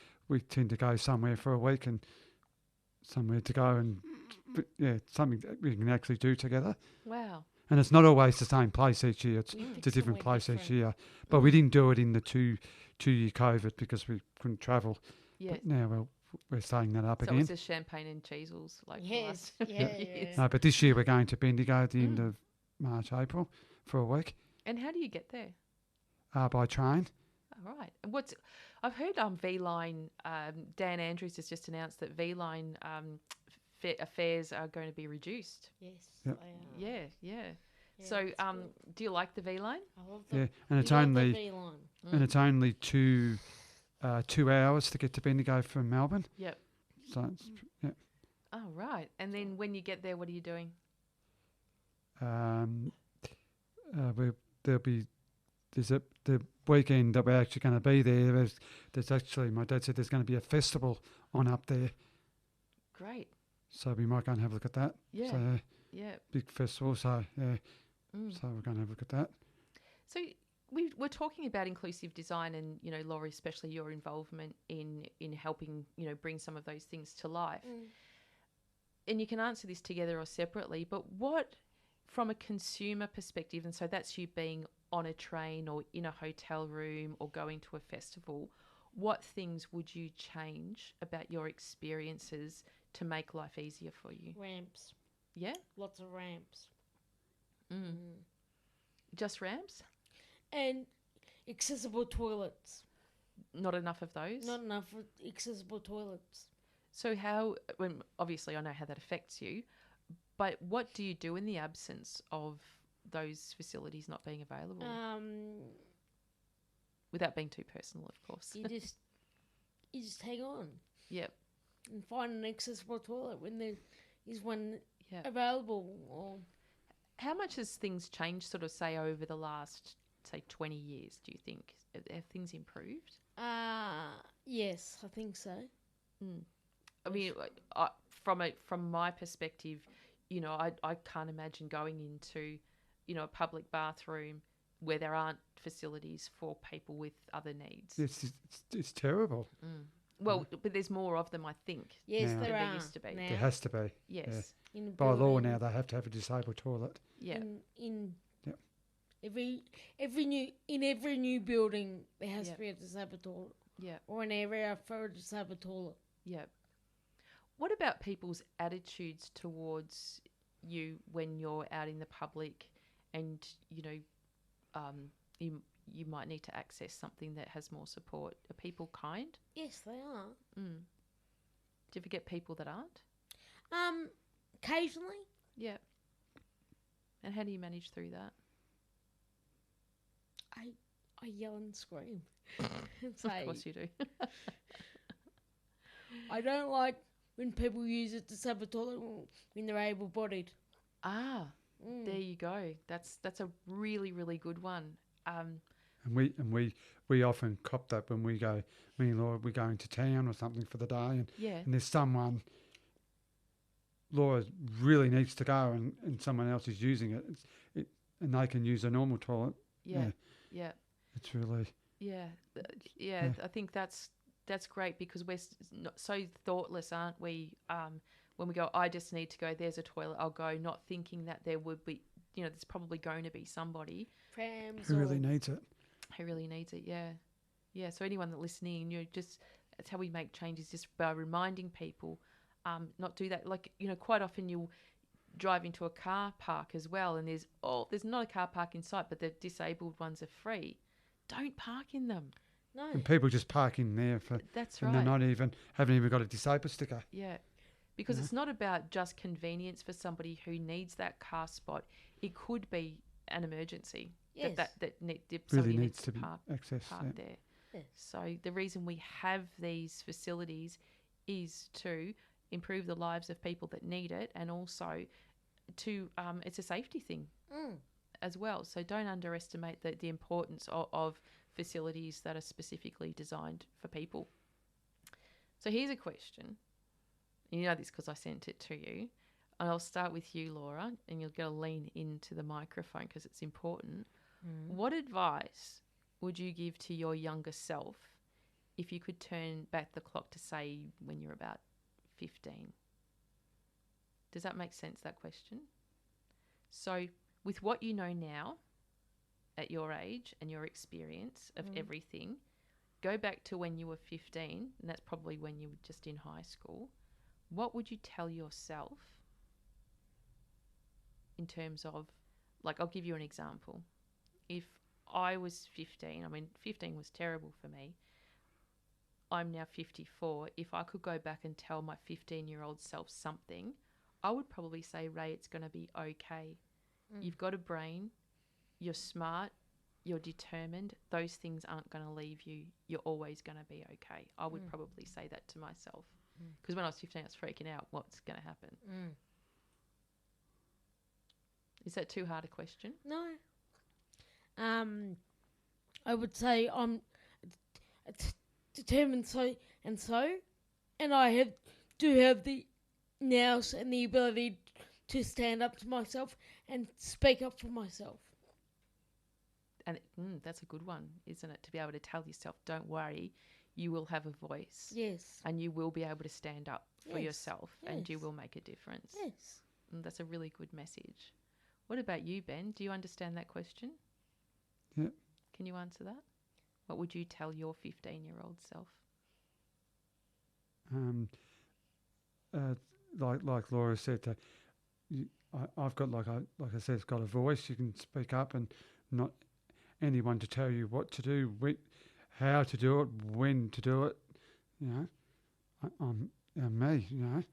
tend to go somewhere for a week and somewhere to go and something that we can actually do together. Wow. And it's not always the same place each year. It's Mm. a different Somewhere place each different. year. But we didn't do it in the two-year COVID because we couldn't travel. Yeah. But now we're starting that up So again. it's just champagne and cheesels like the Yes, last yeah, few yeah. years. No, but this year we're going to Bendigo at the end of March, April for a week And how do you get there? by train. All right. And I've heard V-Line, Dan Andrews has just announced that V-Line fares are going to be reduced. Yes, Yep. they are. Yeah, yeah. Yeah, So it's good. do you like the V-Line? I love the Yeah, and it's we love the only V-line. and it's only 2 hours to get to Bendigo from Melbourne. Yep. So it's, Oh, right. And then when you get there, what are you doing? the weekend that we're actually going to be there. There's actually, my dad said there's going to be a festival on up there, Great. so we might go and have a look at that. Yeah. So Yeah. big festival. So yeah, Mm. so we're going to have a look at that. So we're talking about inclusive design and, Laurie, especially your involvement in helping, bring some of those things to life. Mm. And you can answer this together or separately, but what, from a consumer perspective, and so that's you being on a train or in a hotel room or going to a festival, what things would you change about your experiences to make life easier for you? Ramps, Yeah? lots of ramps, Just ramps? and accessible toilets. Not enough of those? Not enough accessible toilets. So obviously I know how that affects you, but what do you do in the absence of those facilities not being available? Without being too personal, of course. You just hang on Yep. and find an accessible toilet when there is one Yeah. available. Or How much has things changed, sort of, say, over the last, say, 20 years, do you think? Have things improved? yes, I think so. I mean, from my perspective, I can't imagine going into, a public bathroom where there aren't facilities for people with other needs. It's terrible. Well, but there's more of them, I think. Yes, Now. there Than are. there used to be. Now. There has to be. Yes. In a By law building, now, they have to have a disabled toilet. Yeah. In Yep. every new building there has Yep. to be a disabled toilet Yeah. or an area for a disabled toilet. Yeah. What about people's attitudes towards you when you're out in the public and, you might need to access something that has more support? Are people kind? Yes, they are. Do you ever get people that aren't? Occasionally, Yeah. And how do you manage through that? I yell and scream and say, Of course you do. I don't like when people use a disabled toilet when they're able-bodied. There you go. That's a really, really good one. And we often cop that when we go. Me and Laura, we're going to town or something for the day, and Yeah. there's someone. Laura really needs to go, and someone else is using it. And they can use a normal toilet. Yeah. Yeah. It's really Yeah. Yeah. I think that's great because we're not so thoughtless, aren't we? When we go, I just need to go, there's a toilet, I'll go, not thinking that there would be, there's probably going to be somebody Prams who really or needs it. who really needs it. Yeah. Yeah. So anyone that listening, that's how we make changes, just by reminding people, not do that. Like, quite often you'll drive into a car park as well, and there's not a car park in sight, but the disabled ones are free. Don't park in them. no. And people just park in there That's and right. they're haven't even got a disabled sticker. Yeah. Because it's not about just convenience for somebody who needs that car spot. It could be an emergency Yes. that Really somebody needs to be park accessed. there. Yes. So the reason we have these facilities is to improve the lives of people that need it, and also it's a safety thing Mm. as well. So don't underestimate the importance of facilities that are specifically designed for people. So here's a question. And you know this because I sent it to you. And I'll start with you, Laura, and you'll get to lean into the microphone because it's important. What advice would you give to your younger self if you could turn back the clock to, say, when you're about 15? Does that make sense, that question? So with what you know now at your age and your experience of everything, go back to when you were 15, and that's probably when you were just in high school. What would you tell yourself in terms of, like, I'll give you an example. If I was 15, I mean, 15 was terrible for me. I'm now 54. If I could go back and tell my 15-year-old self something, I would probably say, Rae, it's going to be okay. You've got a brain. You're smart. You're determined. Those things aren't going to leave you. You're always going to be okay. I would probably say that to myself. Because when I was 15, I was freaking out. What's going to happen? Is that too hard a question? No. I would say I'm determined, and I do have the nous and the ability to stand up to myself and speak up for myself. And that's a good one, isn't it? To be able to tell yourself, don't worry, you will have a voice. Yes. And you will be able to stand up for Yes. yourself, and you Yes. will make a difference. Yes. That's a really good message. What about you, Ben? Do you understand that question? Yeah. Can you answer that? What would you tell your 15-year-old self? Like Laura said, I've got like I said, it's got a voice. You can speak up, and not anyone to tell you what to do, how to do it, when to do it. You know, I'm me. You know.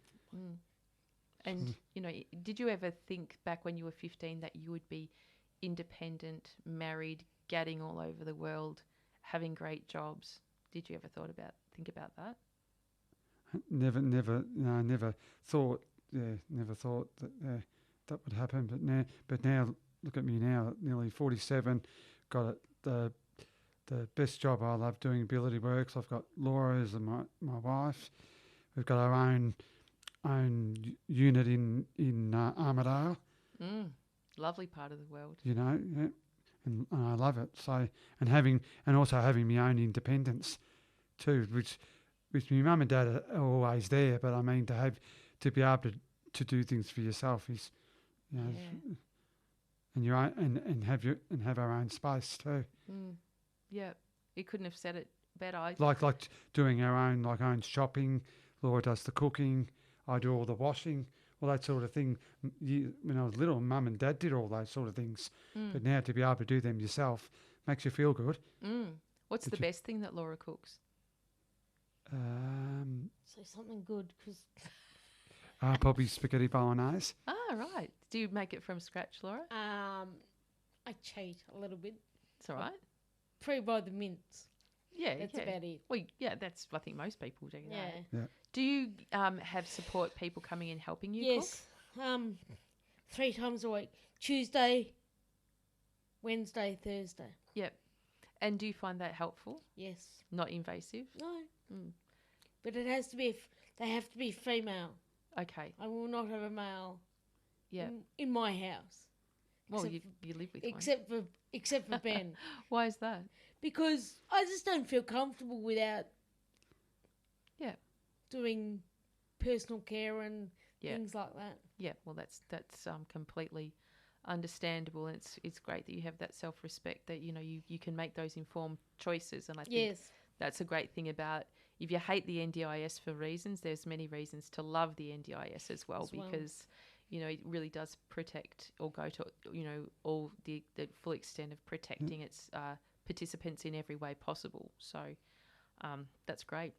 And you know, did you ever think back when you were 15 that you would be independent, married, gadding all over the world, having great jobs? Did you ever think about that? Never thought. Yeah, never thought that that would happen. But now, look at me now, nearly 47. Got the best job. I love doing Ability Works. I've got Laura as my wife. We've got our own unit in Armidale. Lovely part of the world. You know, yeah, and I love it. So and also having my own independence too, which my mum and dad are always there. But I mean, to be able to do things for yourself is, you know, and your own, and have our own space too. Yeah, you couldn't have said it better. Like doing our own shopping. Laura does the cooking. I do all the washing, all that sort of thing. When I was little, Mum and Dad did all those sort of things. But now to be able to do them yourself makes you feel good. What's the best thing that Laura cooks? Say something good, because Probably spaghetti bolognese. Ah, right. Do you make it from scratch, Laura? I cheat a little bit. It's all right. Pre-buy the mince. Yeah, That's yeah. about it. Well, yeah, that's. I think most people do that. Yeah. Do you have support people coming in helping you Yes. 3 times a week. Tuesday, Wednesday, Thursday. cook? Yep. And do you find that helpful? Yes. Not invasive? No. But it has to be. They have to be female. Okay. I will not have a male. Yeah. In my house. Well, except you live with one. Except for Ben, Why is that? because I just don't feel comfortable without. Yeah. Doing personal care and Yeah. things like that. Yeah. Well, that's completely understandable, and it's great that you have that self-respect that you can make those informed choices, and I think Yes. that's a great thing about. If you hate the NDIS for reasons, there's many reasons to love the NDIS as well, because it really does protect, or go to all the full extent of protecting its participants in every way possible. So that's great.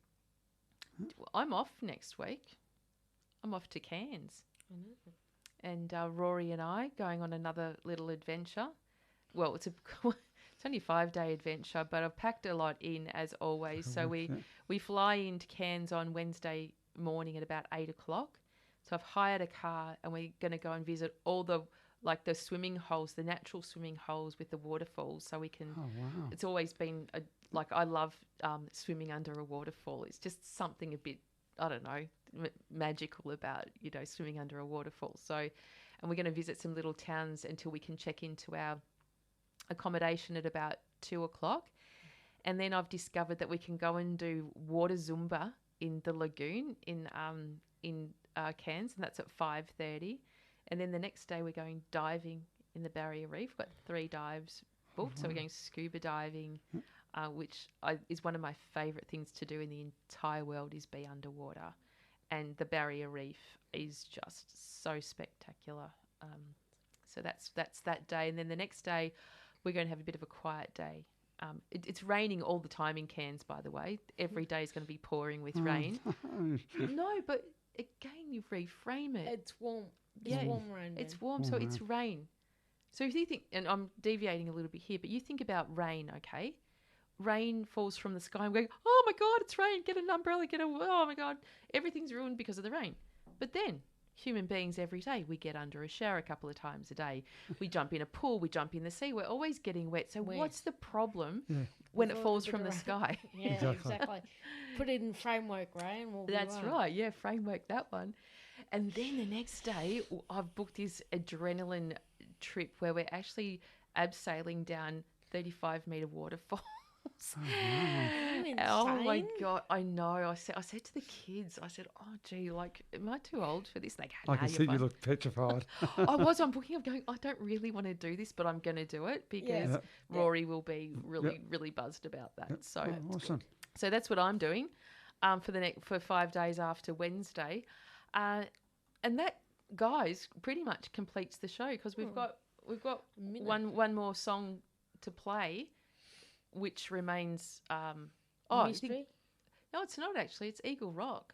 I'm off next week. I'm off to Cairns. I know. And Rory and I going on another little adventure. Well, it's only a 5-day adventure, but I've packed a lot in as always. So we fly into Cairns on Wednesday morning at about 8 o'clock. So I've hired a car and we're going to go and visit all the swimming holes, the natural swimming holes with the waterfalls, so we can. Oh wow. It's always been I love swimming under a waterfall. It's just something a bit, I don't know, magical about swimming under a waterfall. So, and we're going to visit some little towns until we can check into our accommodation at about 2:00, and then I've discovered that we can go and do water Zumba in the lagoon in Cairns, and that's at 5:30. And then the next day we're going diving in the Barrier Reef. We've got 3 dives booked. So we're going scuba diving, which is one of my favourite things to do in the entire world, is be underwater. And the Barrier Reef is just so spectacular. So that's that day. And then the next day we're going to have a bit of a quiet day. It's raining all the time in Cairns, by the way. Every day is going to be pouring with rain. No, but again, you reframe it. It's warm. Yeah, It's warm rain. It's warm, so it's rain. So if you think, and I'm deviating a little bit here, but you think about rain, okay? Rain falls from the sky and we're going, oh my God, it's rain, get an umbrella, oh my God, everything's ruined because of the rain. But then, human beings every day, we get under a shower a couple of times a day. We jump in a pool, we jump in the sea, we're always getting wet. So what's the problem when it falls from the sky? Yeah, exactly. Put it in framework, Rae, and we'll be That's right. right, yeah, framework that one. And then the next day, I've booked this adrenaline trip where we're actually abseiling down 35-metre waterfalls. Oh my God, I know. I said to the kids, I said, oh gee, like, am I too old for this? Like, I can see you look petrified. I'm booking, I'm going, I don't really want to do this, but I'm going to do it because Rory will be really buzzed about that. So awesome. So that's what I'm doing for 5 days after Wednesday. And that, guys, pretty much completes the show because we've got one more song to play, which remains Mystery? No, it's not actually. It's Eagle Rock.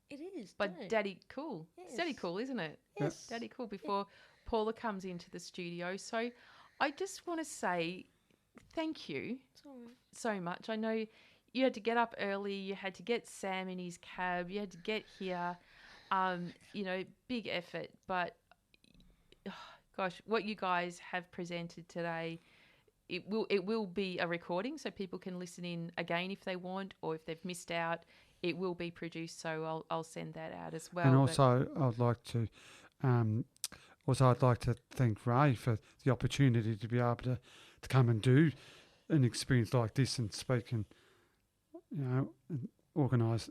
It is. By too. Daddy Cool. Yes. It's Daddy Cool, isn't it? Yes. Daddy Cool, before Paula comes into the studio. So I just want to say thank you It's all right. so much. I know you had to get up early. You had to get Sam in his cab. You had to get here. Big effort. But, gosh, what you guys have presented today, it will be a recording so people can listen in again if they want, or if they've missed out, it will be produced. So I'll send that out as well. And also, I'd like to thank Rae for the opportunity to be able to come and do an experience like this and speak and organise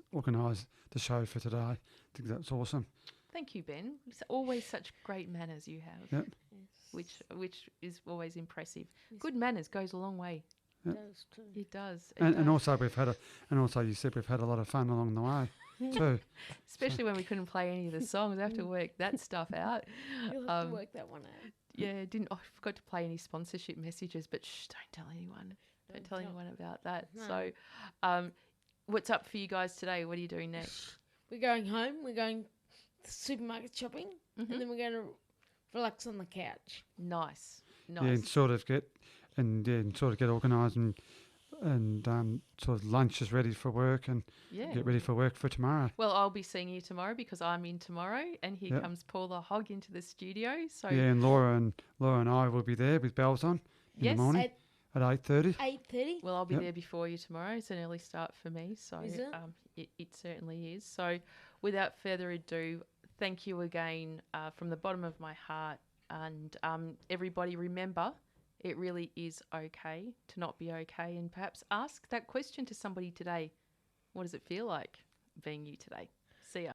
the show for today. I think that's awesome. Thank you, Ben. It's always such great manners you have, Yep. Yes. which is always impressive. Yes. Good manners goes a long way. Yep. It does too. It does. And also you said we've had a lot of fun along the way too. Especially when we couldn't play any of the songs. I have to work that stuff out. You'll have to work that one out. Yeah, I forgot to play any sponsorship messages, but don't tell anyone. Don't tell anyone about that. No. So, what's up for you guys today? What are you doing next? We're going home. We're going to supermarket shopping, Mm-hmm. and then we're going to relax on the couch. Nice. Yeah, and sort of get organised and sort of lunch is ready for work and get ready for work for tomorrow. Well, I'll be seeing you tomorrow because I'm in tomorrow, and here Yep. comes Paula Hogg into the studio. So Yeah, and Laura and I will be there with bells on in Yes. the morning at 8:30. 8:30. well, I'll be Yep. there before you tomorrow. It's an early start for me, so Is it? It certainly is. So, without further ado, thank you again from the bottom of my heart, and everybody remember, it really is okay to not be okay, and perhaps ask that question to somebody today. What does it feel like being you today? See ya.